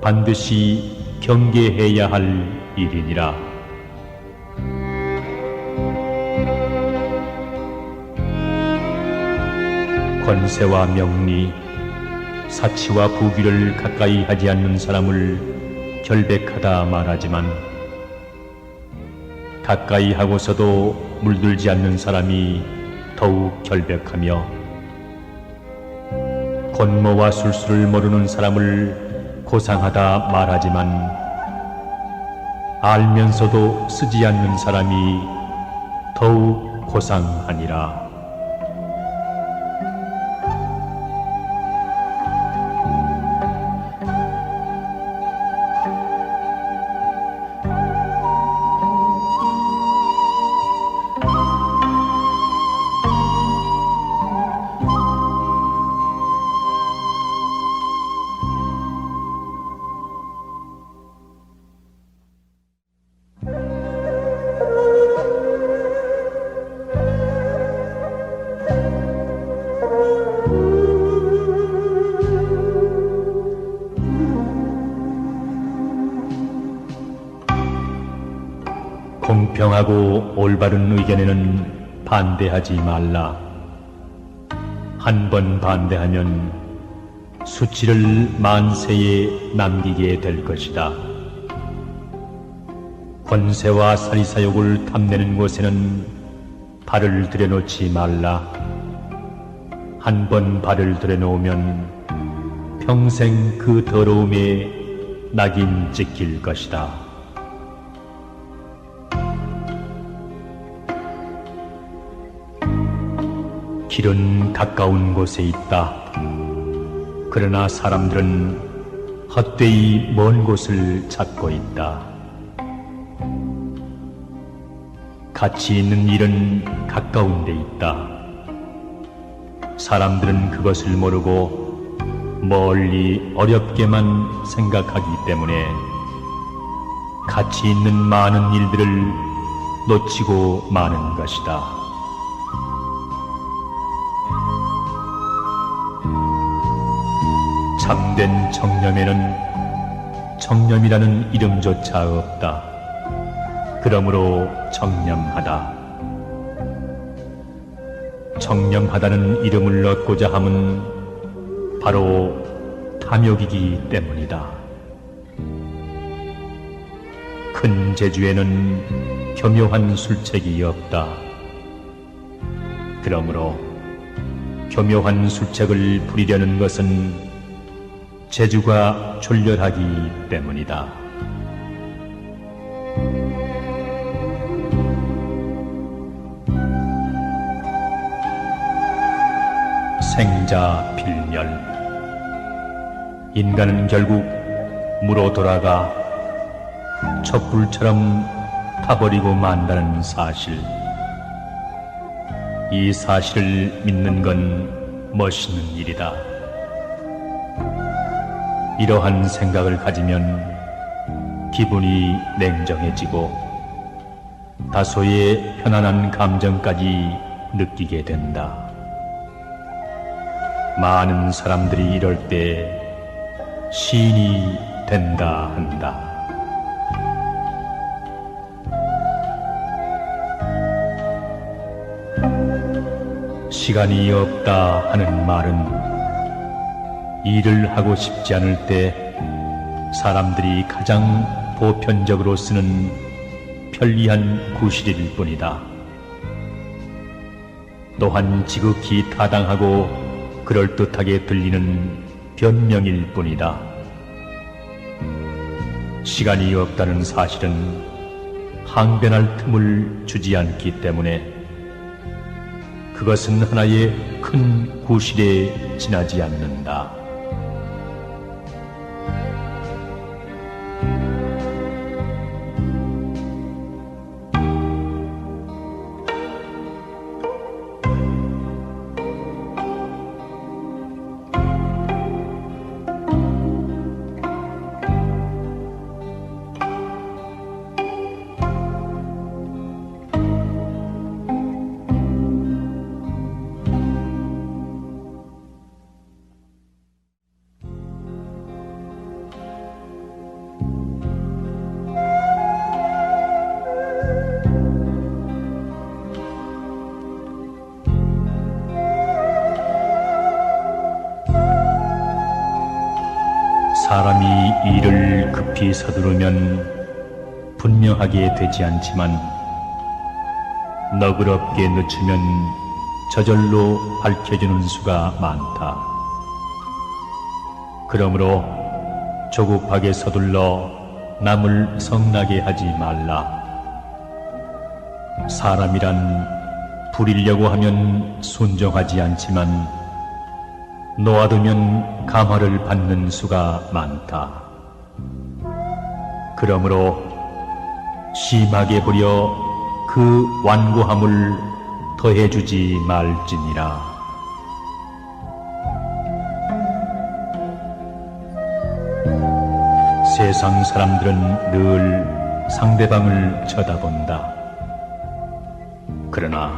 반드시 경계해야 할 일이니라. 권세와 명리, 사치와 부귀를 가까이 하지 않는 사람을 결백하다 말하지만 가까이 하고서도 물들지 않는 사람이 더욱 결백하며 권모와 술수를 모르는 사람을 고상하다 말하지만 알면서도 쓰지 않는 사람이 더욱 고상하니라. 공평하고 올바른 의견에는 반대하지 말라. 한 번 반대하면 수치를 만세에 남기게 될 것이다. 권세와 사리사욕을 탐내는 곳에는 발을 들여놓지 말라. 한 번 발을 들여놓으면 평생 그 더러움에 낙인 찍힐 것이다. 길은 가까운 곳에 있다. 그러나 사람들은 헛되이 먼 곳을 찾고 있다. 가치 있는 일은 가까운 데 있다. 사람들은 그것을 모르고 멀리 어렵게만 생각하기 때문에 가치 있는 많은 일들을 놓치고 마는 것이다. 참된 정념에는 정념이라는 이름조차 없다. 그러므로 정념하다. 정념하다는 이름을 얻고자 함은 바로 탐욕이기 때문이다. 큰 재주에는 교묘한 술책이 없다. 그러므로 교묘한 술책을 부리려는 것은 재주가 졸렬하기 때문이다. 생자 필멸. 인간은 결국 무로 돌아가 촛불처럼 타버리고 만다는 사실. 이 사실을 믿는 건 멋있는 일이다. 이러한 생각을 가지면 기분이 냉정해지고 다소의 편안한 감정까지 느끼게 된다. 많은 사람들이 이럴 때 시인이 된다 한다. 시간이 없다 하는 말은 일을 하고 싶지 않을 때 사람들이 가장 보편적으로 쓰는 편리한 구실일 뿐이다. 또한 지극히 타당하고 그럴듯하게 들리는 변명일 뿐이다. 시간이 없다는 사실은 항변할 틈을 주지 않기 때문에 그것은 하나의 큰 구실에 지나지 않는다. 사람이 일을 급히 서두르면 분명하게 되지 않지만 너그럽게 늦추면 저절로 밝혀지는 수가 많다. 그러므로 조급하게 서둘러 남을 성나게 하지 말라. 사람이란 부리려고 하면 순종하지 않지만 놓아두면 감화를 받는 수가 많다. 그러므로 심하게 부려 그 완고함을 더해주지 말지니라. 세상 사람들은 늘 상대방을 쳐다본다. 그러나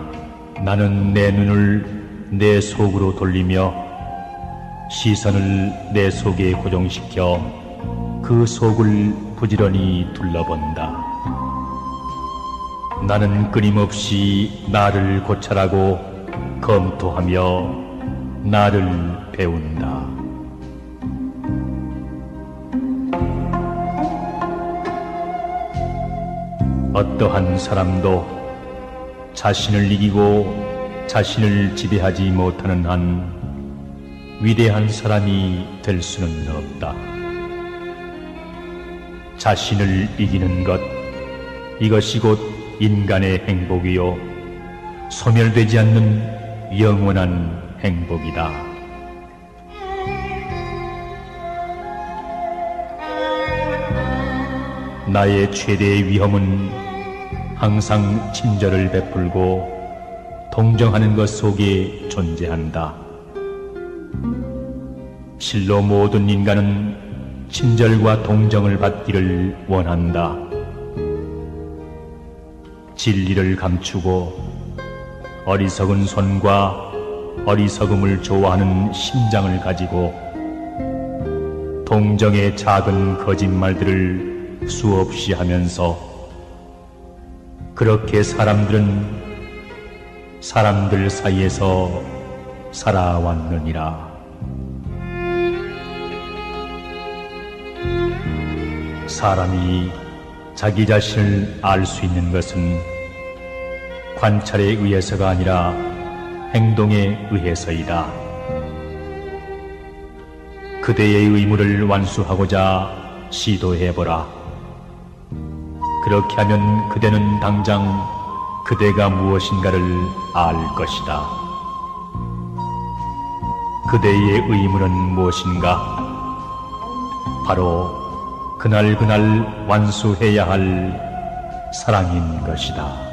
나는 내 눈을 내 속으로 돌리며 시선을 내 속에 고정시켜 그 속을 부지런히 둘러본다. 나는 끊임없이 나를 고찰하고 검토하며 나를 배운다. 어떠한 사람도 자신을 이기고 자신을 지배하지 못하는 한 위대한 사람이 될 수는 없다. 자신을 이기는 것, 이것이 곧 인간의 행복이요 소멸되지 않는 영원한 행복이다. 나의 최대의 위험은 항상 친절을 베풀고 동정하는 것 속에 존재한다. 실로 모든 인간은 친절과 동정을 받기를 원한다. 진리를 감추고 어리석은 손과 어리석음을 좋아하는 심장을 가지고 동정의 작은 거짓말들을 수없이 하면서 그렇게 사람들 사이에서 살아왔느니라. 사람이 자기 자신을 알 수 있는 것은 관찰에 의해서가 아니라 행동에 의해서이다. 그대의 의무를 완수하고자 시도해보라. 그렇게 하면 그대는 당장 그대가 무엇인가를 알 것이다. 그대의 의무는 무엇인가? 바로 그날 완수해야 할 사랑인 것이다.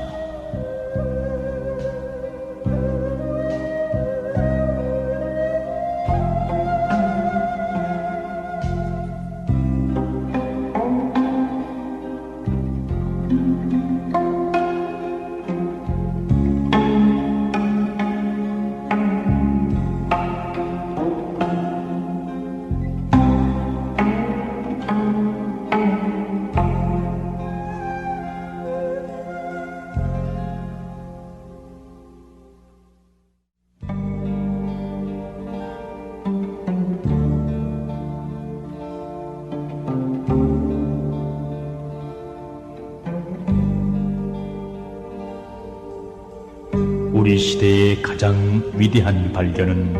우리 시대의 가장 위대한 발견은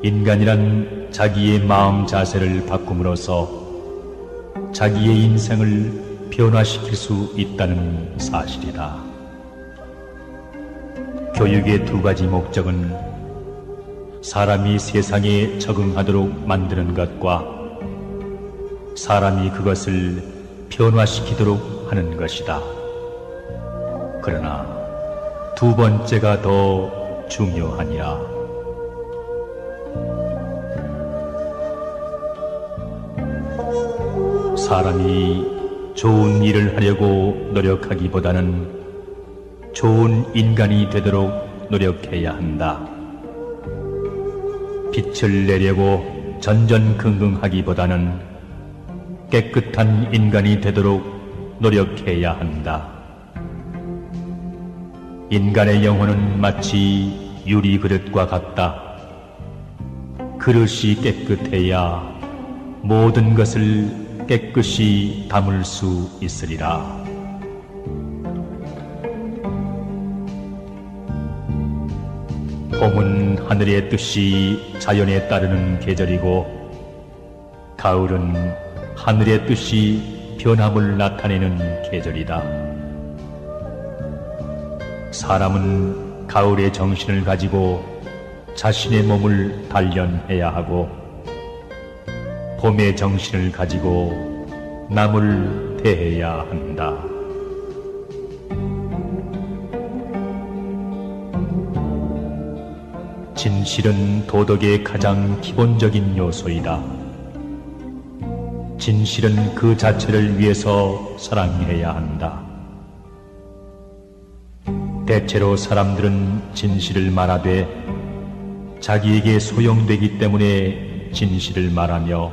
인간이란 자기의 마음 자세를 바꿈으로써 자기의 인생을 변화시킬 수 있다는 사실이다. 교육의 두 가지 목적은 사람이 세상에 적응하도록 만드는 것과 사람이 그것을 변화시키도록 하는 것이다. 그러나 두 번째가 더 중요하니라. 사람이 좋은 일을 하려고 노력하기보다는 좋은 인간이 되도록 노력해야 한다. 빛을 내려고 전전긍긍하기보다는 깨끗한 인간이 되도록 노력해야 한다. 인간의 영혼은 마치 유리 그릇과 같다. 그릇이 깨끗해야 모든 것을 깨끗이 담을 수 있으리라. 봄은 하늘의 뜻이 자연에 따르는 계절이고 가을은 하늘의 뜻이 변함을 나타내는 계절이다. 사람은 가을의 정신을 가지고 자신의 몸을 단련해야 하고 봄의 정신을 가지고 남을 대해야 한다. 진실은 도덕의 가장 기본적인 요소이다. 진실은 그 자체를 위해서 사랑해야 한다. 대체로 사람들은 진실을 말하되 자기에게 소용되기 때문에 진실을 말하며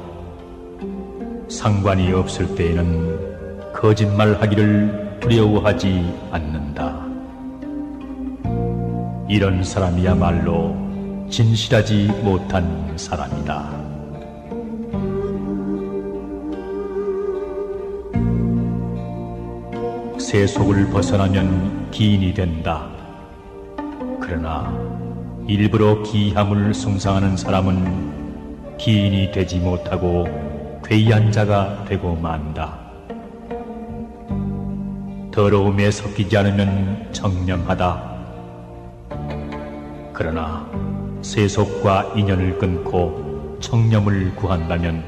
상관이 없을 때에는 거짓말하기를 두려워하지 않는다. 이런 사람이야말로 진실하지 못한 사람이다. 세속을 벗어나면 기인이 된다. 그러나 일부러 기이함을 숭상하는 사람은 기인이 되지 못하고 괴이한 자가 되고 만다. 더러움에 섞이지 않으면 청렴하다. 그러나 세속과 인연을 끊고 청렴을 구한다면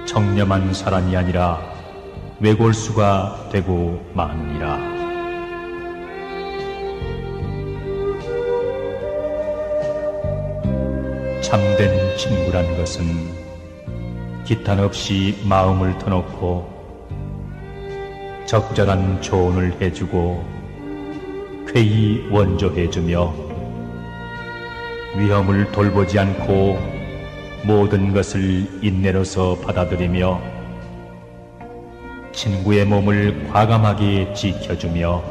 청렴한 사람이 아니라 외골수가 되고 마느니라. 참된 친구란 것은 기탄 없이 마음을 터놓고 적절한 조언을 해주고 쾌히 원조해주며 위험을 돌보지 않고 모든 것을 인내로서 받아들이며 친구의 몸을 과감하게 지켜주며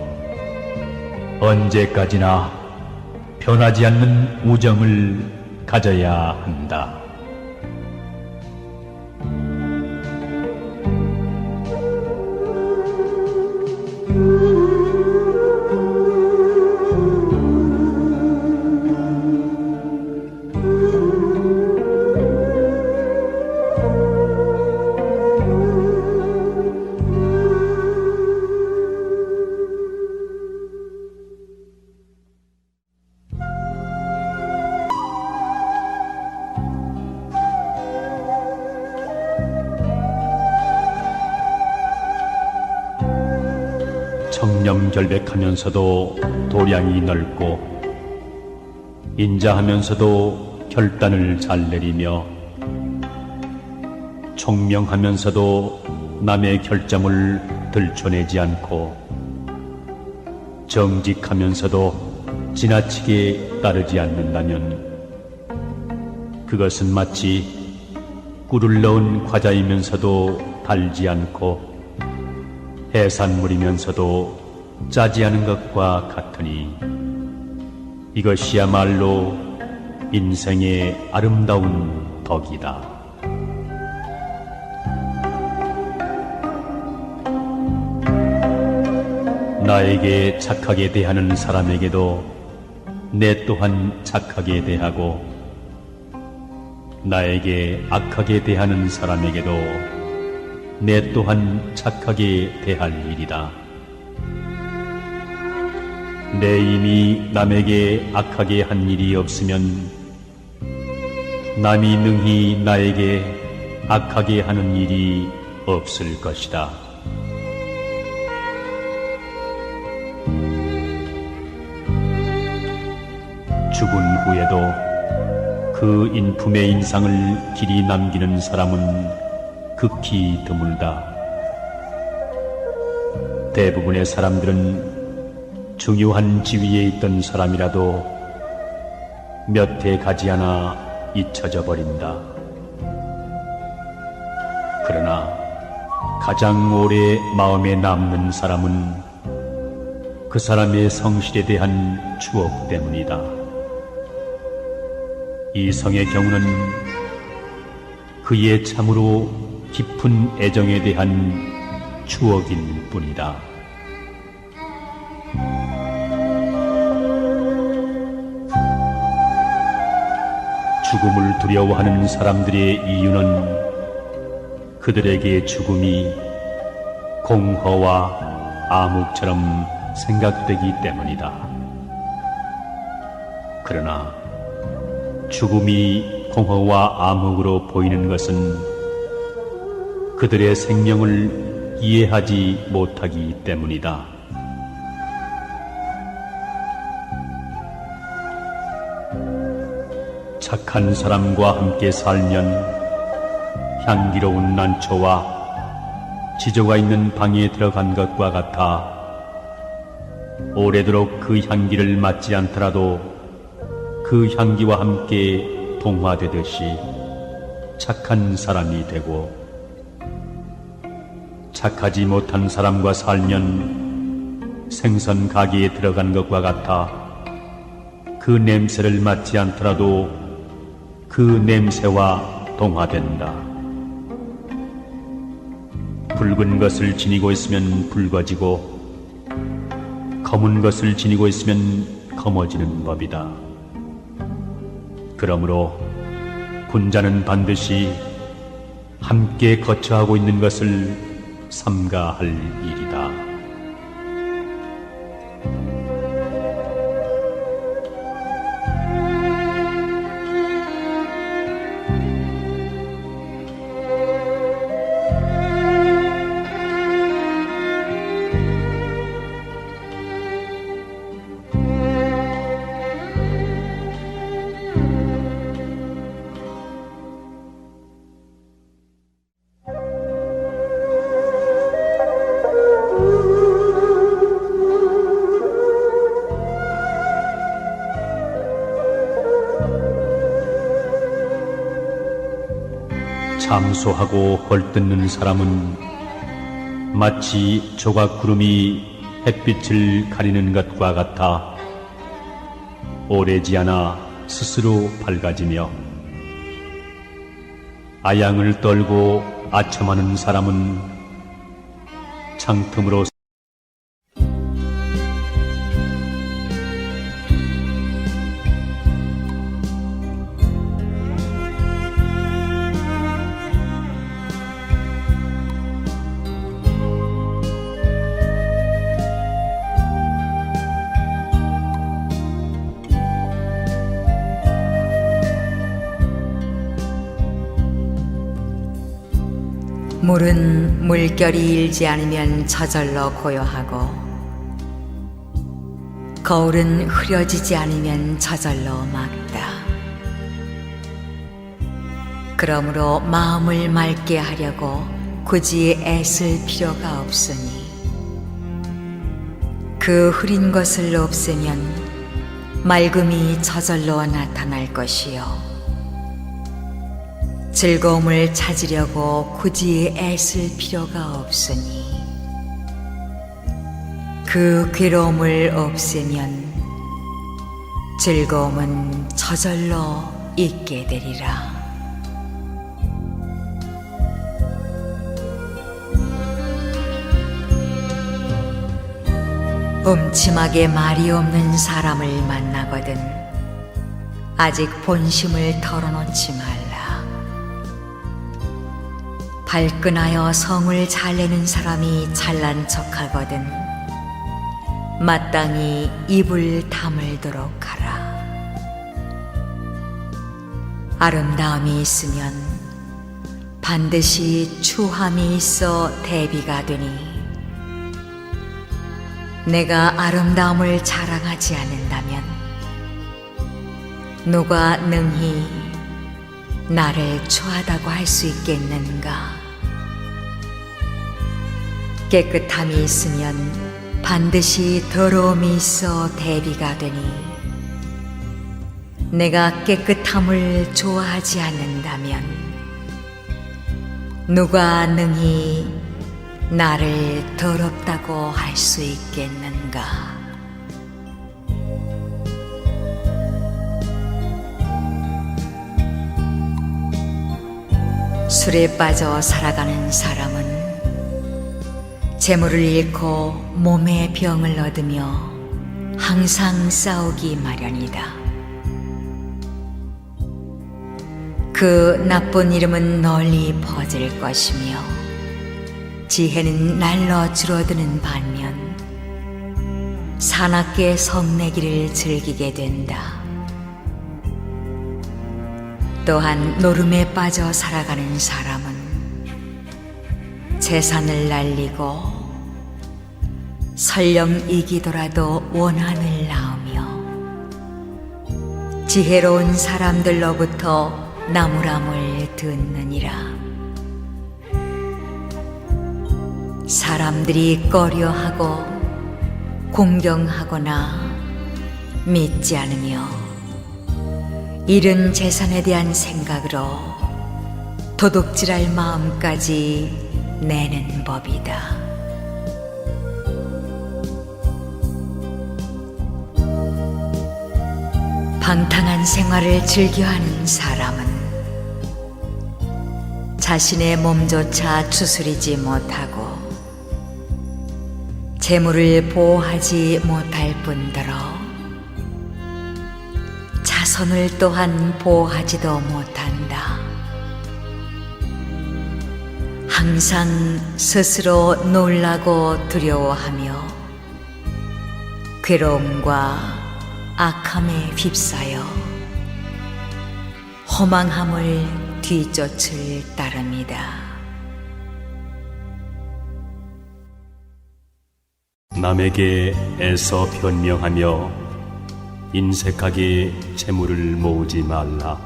언제까지나 변하지 않는 우정을 가져야 한다. 청렴결백하면서도 도량이 넓고 인자하면서도 결단을 잘 내리며 총명하면서도 남의 결점을 들춰내지 않고 정직하면서도 지나치게 따르지 않는다면 그것은 마치 꿀을 넣은 과자이면서도 달지 않고 해산물이면서도 짜지 않은 것과 같으니 이것이야말로 인생의 아름다운 덕이다. 나에게 착하게 대하는 사람에게도 내 또한 착하게 대하고 나에게 악하게 대하는 사람에게도 내 또한 착하게 대할 일이다. 내 이미 남에게 악하게 한 일이 없으면 남이 능히 나에게 악하게 하는 일이 없을 것이다. 죽은 후에도 그 인품의 인상을 길이 남기는 사람은 극히 드물다. 대부분의 사람들은 중요한 지위에 있던 사람이라도 몇 해 가지 않아 잊혀져 버린다. 그러나 가장 오래 마음에 남는 사람은 그 사람의 성실에 대한 추억 때문이다. 이성의 경우는 그의 참으로 깊은 애정에 대한 추억일 뿐이다. 죽음을 두려워하는 사람들의 이유는 그들에게 죽음이 공허와 암흑처럼 생각되기 때문이다. 그러나 죽음이 공허와 암흑으로 보이는 것은 그들의 생명을 이해하지 못하기 때문이다. 착한 사람과 함께 살면 향기로운 난초와 지조가 있는 방에 들어간 것과 같아 오래도록 그 향기를 맡지 않더라도 그 향기와 함께 동화되듯이 착한 사람이 되고 착하지 못한 사람과 살면 생선 가게에 들어간 것과 같아 그 냄새를 맡지 않더라도 그 냄새와 동화된다. 붉은 것을 지니고 있으면 붉어지고 검은 것을 지니고 있으면 검어지는 법이다. 그러므로 군자는 반드시 함께 거처하고 있는 것을 삼가할 일이다. 참소하고 헐뜯는 사람은 마치 조각 구름이 햇빛을 가리는 것과 같아 오래지 않아 스스로 밝아지며, 아양을 떨고 아첨하는 사람은 창틈으로 물은 물결이 일지 않으면 저절로 고요하고, 거울은 흐려지지 않으면 저절로 막다. 그러므로 마음을 맑게 하려고 굳이 애쓸 필요가 없으니, 그 흐린 것을 없애면 맑음이 저절로 나타날 것이요, 즐거움을 찾으려고 굳이 애쓸 필요가 없으니, 그 괴로움을 없애면 즐거움은 저절로 있게 되리라. 음침하게 말이 없는 사람을 만나거든 아직 본심을 털어놓지 말라. 발끈하여 성을 잘 내는 사람이 잘난 척하거든 마땅히 입을 다물도록 하라. 아름다움이 있으면 반드시 추함이 있어 대비가 되니, 내가 아름다움을 자랑하지 않는다면 누가 능히 나를 추하다고 할 수 있겠는가? 깨끗함이 있으면 반드시 더러움이 있어 대비가 되니, 내가 깨끗함을 좋아하지 않는다면 누가 능히 나를 더럽다고 할 수 있겠는가? 술에 빠져 살아가는 사람은 재물을 잃고 몸에 병을 얻으며 항상 싸우기 마련이다. 그 나쁜 이름은 널리 퍼질 것이며 지혜는 날로 줄어드는 반면 사납게 성내기를 즐기게 된다. 또한 노름에 빠져 살아가는 사람은 재산을 날리고 설령 이기더라도 원한을 낳으며 지혜로운 사람들로부터 나무람을 듣느니라. 사람들이 꺼려하고 공경하거나 믿지 않으며 잃은 재산에 대한 생각으로 도둑질할 마음까지 내는 법이다. 방탕한 생활을 즐겨하는 사람은 자신의 몸조차 추스리지 못하고 재물을 보호하지 못할 뿐더러 자손을 또한 보호하지도 못한다. 항상 스스로 놀라고 두려워하며 괴로움과 악함에 휩싸여 허망함을 뒤쫓을 따름이다. 남에게 애써 변명하며 인색하게 재물을 모으지 말라.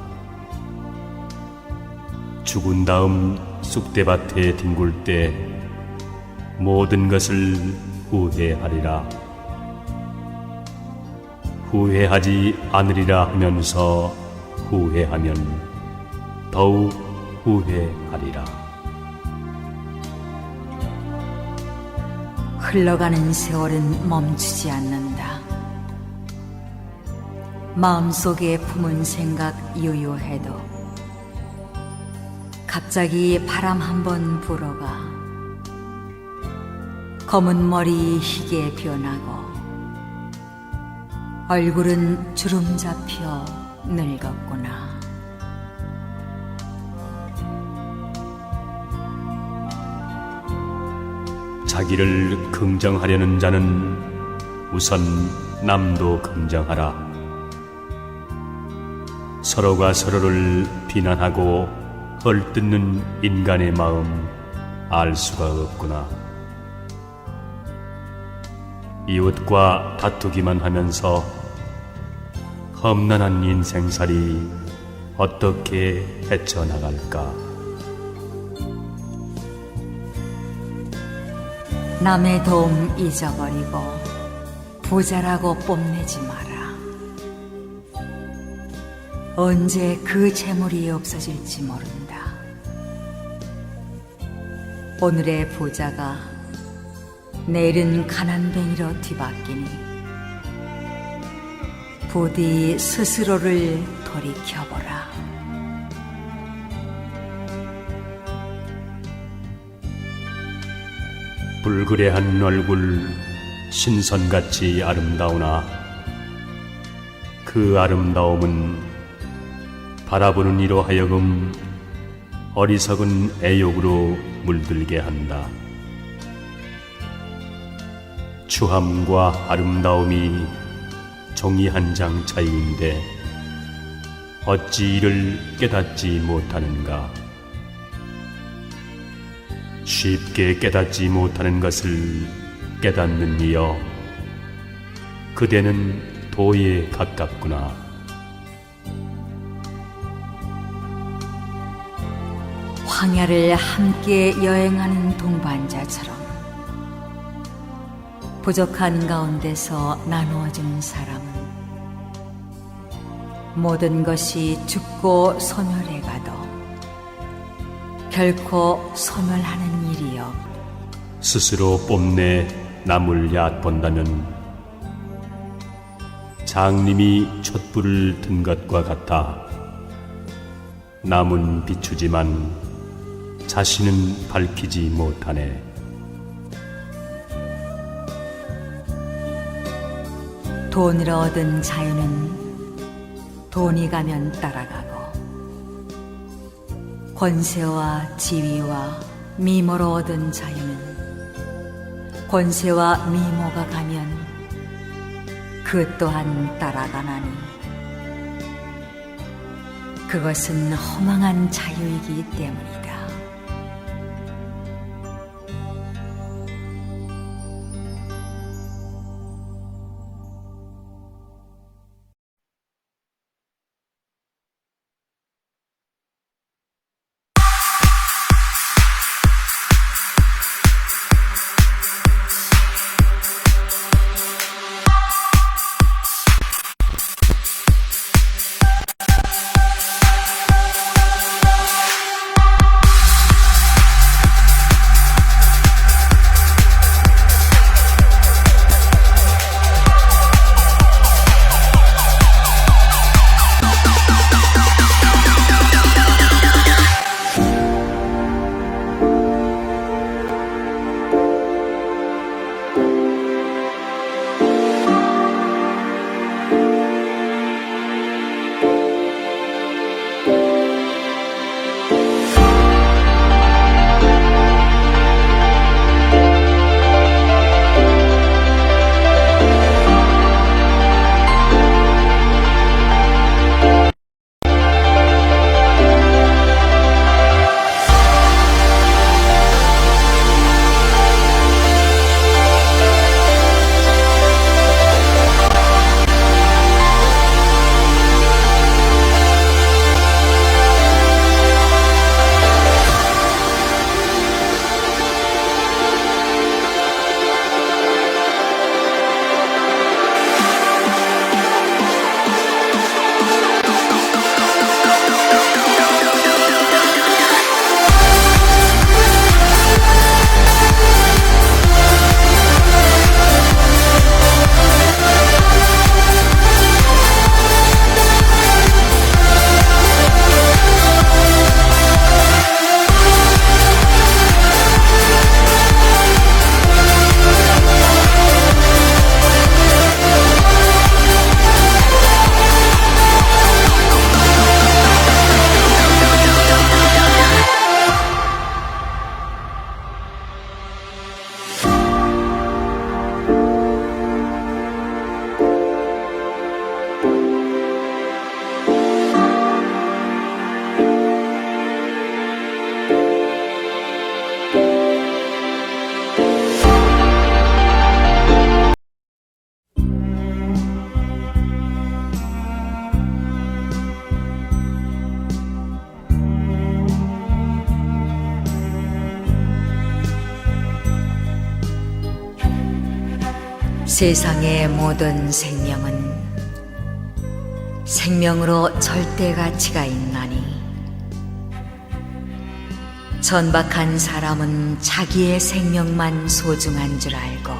죽은 다음 쑥대밭에 뒹굴 때 모든 것을 후회하리라. 후회하지 않으리라 하면서 후회하면 더욱 후회하리라. 하리라. 흘러가는 세월은 멈추지 않는다. 마음속에 품은 생각 유유해도 갑자기 바람 한번 불어가 검은 머리 희게 변하고 얼굴은 주름 잡혀 늙었구나. 자기를 긍정하려는 자는 우선 남도 긍정하라. 서로가 서로를 비난하고 헐뜯는 인간의 마음 알 수가 없구나. 이웃과 다투기만 하면서 험난한 인생살이 어떻게 헤쳐나갈까? 남의 도움 잊어버리고 부자라고 뽐내지 마라. 언제 그 재물이 없어질지 모른다. 오늘의 부자가 내일은 가난뱅이로 뒤바뀌니 부디 스스로를 돌이켜보라. 불그레한 얼굴 신선같이 아름다우나 그 아름다움은 바라보는 이로 하여금 어리석은 애욕으로 물들게 한다. 추함과 아름다움이 종이 한 장 차이인데 어찌 이를 깨닫지 못하는가? 쉽게 깨닫지 못하는 것을 깨닫는 이여, 그대는 도에 가깝구나. 황야를 함께 여행하는 동반자처럼 부족한 가운데서 나누어주는 사람은 모든 것이 죽고 소멸해가도 결코 소멸하는 일이여. 스스로 뽐내 남을 얕본다면 장님이 촛불을 든 것과 같아 남은 비추지만 자신은 밝히지 못하네. 돈을 얻은 자유는 돈이 가면 따라가고 권세와 지위와 미모로 얻은 자유는 권세와 미모가 가면 그 또한 따라가나니 그것은 허망한 자유이기 때문이다. 세상의 모든 생명은 생명으로 절대 가치가 있나니 천박한 사람은 자기의 생명만 소중한 줄 알고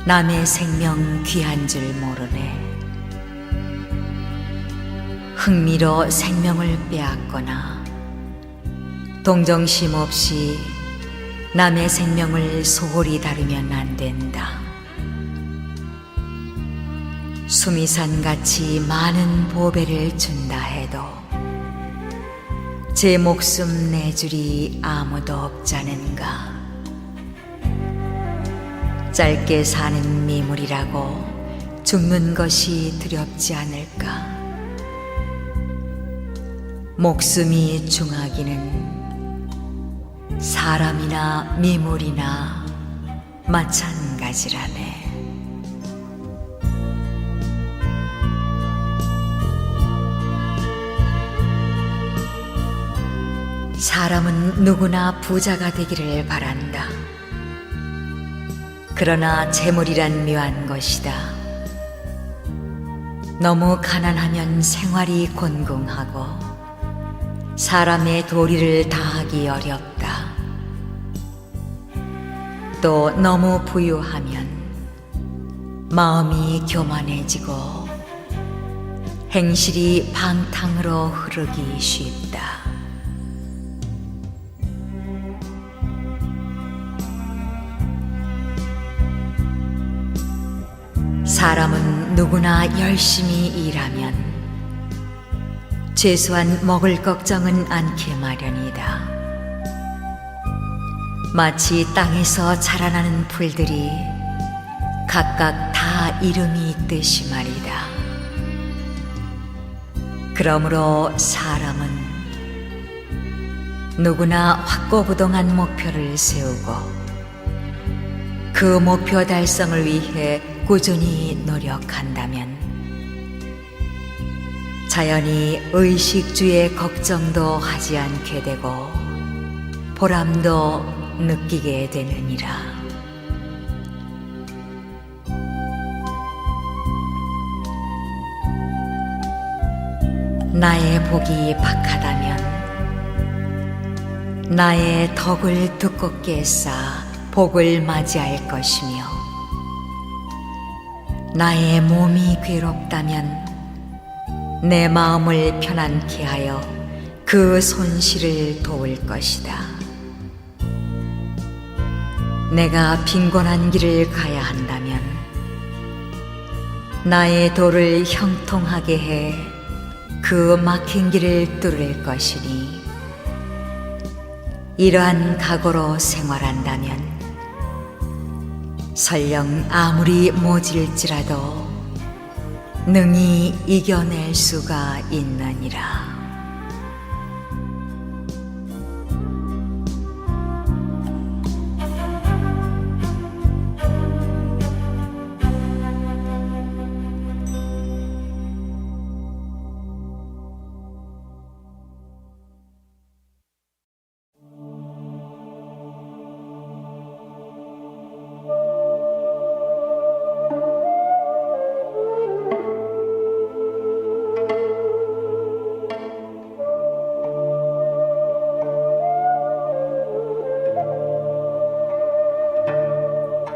남의 생명 귀한 줄 모르네. 흥미로 생명을 빼앗거나 동정심 없이 남의 생명을 소홀히 다루면 안 된다. 수미산같이 많은 보배를 준다 해도 제 목숨 내줄이 아무도 없자는가. 짧게 사는 미물이라고 죽는 것이 두렵지 않을까. 목숨이 중하기는 사람이나 미물이나 마찬가지라네. 사람은 누구나 부자가 되기를 바란다. 그러나 재물이란 묘한 것이다. 너무 가난하면 생활이 곤궁하고 사람의 도리를 다하기 어렵다. 또 너무 부유하면 마음이 교만해지고 행실이 방탕으로 흐르기 쉽다. 사람은 누구나 열심히 일하면 최소한 먹을 걱정은 않게 마련이다. 마치 땅에서 자라나는 풀들이 각각 다 이름이 있듯이 말이다. 그러므로 사람은 누구나 확고부동한 목표를 세우고 그 목표 달성을 위해 꾸준히 노력한다면 자연히 의식주의 걱정도 하지 않게 되고 보람도 느끼게 되느니라. 나의 복이 박하다면 나의 덕을 두껍게 쌓아 복을 맞이할 것이며 나의 몸이 괴롭다면 내 마음을 편안케 하여 그 손실을 도울 것이다. 내가 빈곤한 길을 가야 한다면 나의 도를 형통하게 해 그 막힌 길을 뚫을 것이니 이러한 각오로 생활한다면 설령 아무리 모질지라도 능히 이겨낼 수가 있느니라.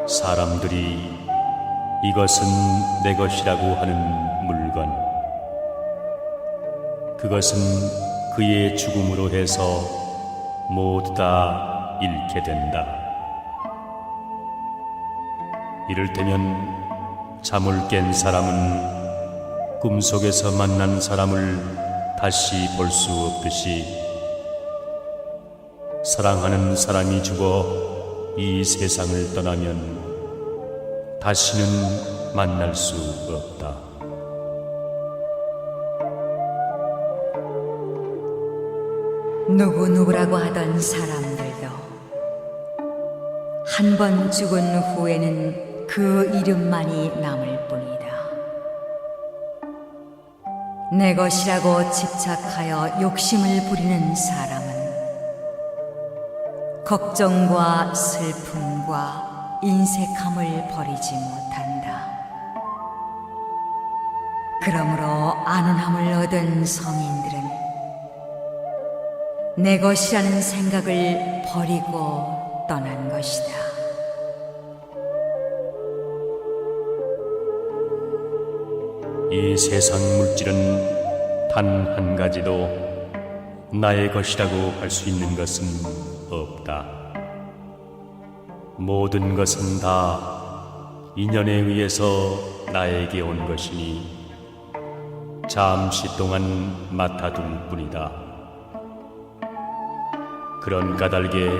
사람들이 이것은 내 것이라고 하는 물건, 그것은 그의 죽음으로 해서 모두 다 잃게 된다. 이를테면 잠을 깬 사람은 꿈속에서 만난 사람을 다시 볼 수 없듯이 사랑하는 사람이 죽어 이 세상을 떠나면 다시는 만날 수 없다. 누구누구라고 하던 사람들도 한 번 죽은 후에는 그 이름만이 남을 뿐이다. 내 것이라고 집착하여 욕심을 부리는 사람은 걱정과 슬픔과 인색함을 버리지 못한다. 그러므로 안온함을 얻은 성인들은 내 것이라는 생각을 버리고 떠난 것이다. 이 세상 물질은 단 한 가지도 나의 것이라고 할 수 있는 것은 없다. 모든 것은 다 인연에 의해서 나에게 온 것이니 잠시 동안 맡아둘 뿐이다. 그런 까닭에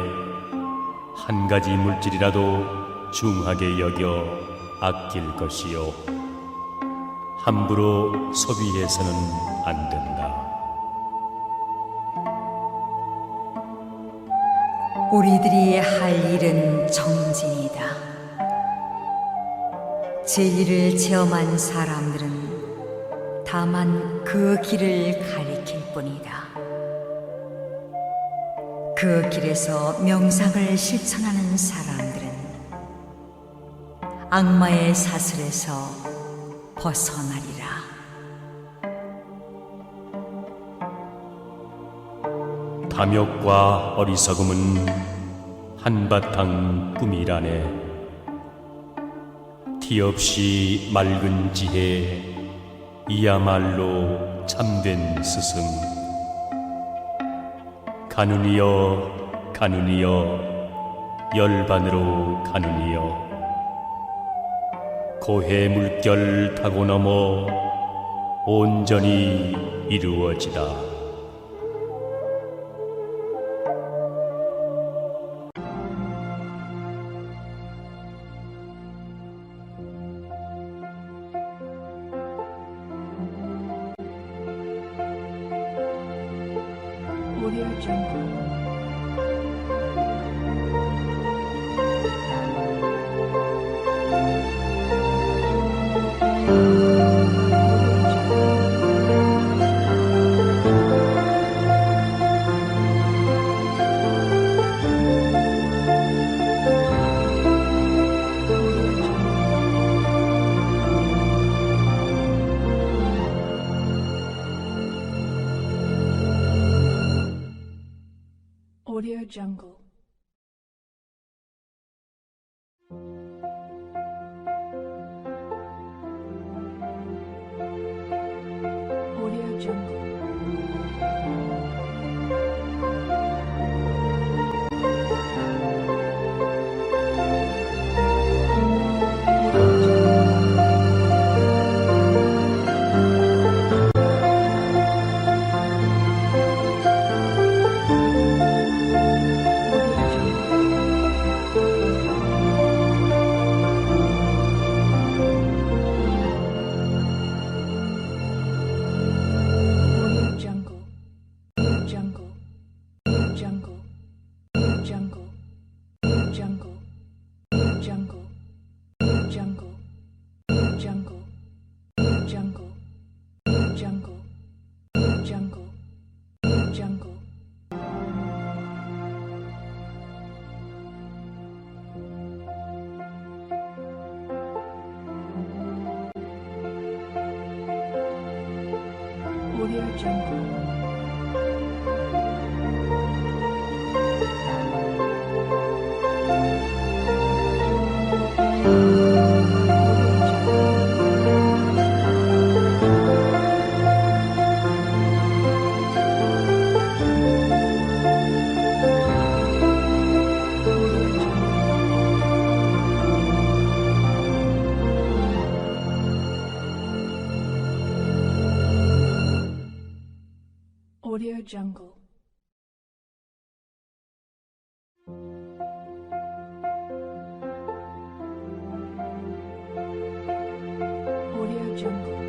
한 가지 물질이라도 중하게 여겨 아낄 것이요 함부로 소비해서는 안 된다. 우리들이 할 일은 정진이다. 진리를 체험한 사람들은 다만 그 길을 가리킬 뿐이다. 그 길에서 명상을 실천하는 사람들은 악마의 사슬에서 벗어나리라. 탐욕과 어리석음은 한바탕 꿈이라네. 티 없이 맑은 지혜, 이야말로 참된 스승. 가누니여 가누니여 열반으로 가누니여 고해 물결 타고 넘어 온전히 이루어지다. Audio Jungle. Audio Jungle. Audio Jungle. Audio Jungle. Audio Jungle. Audio Jungle.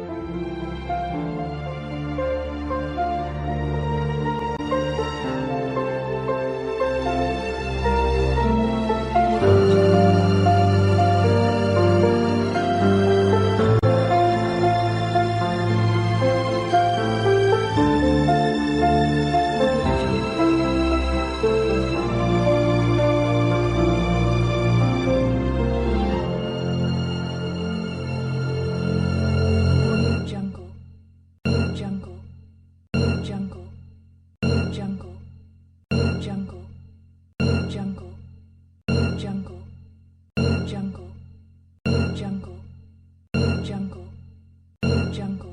Jungle. Jungle. Jungle. Jungle. Jungle. Jungle. Jungle.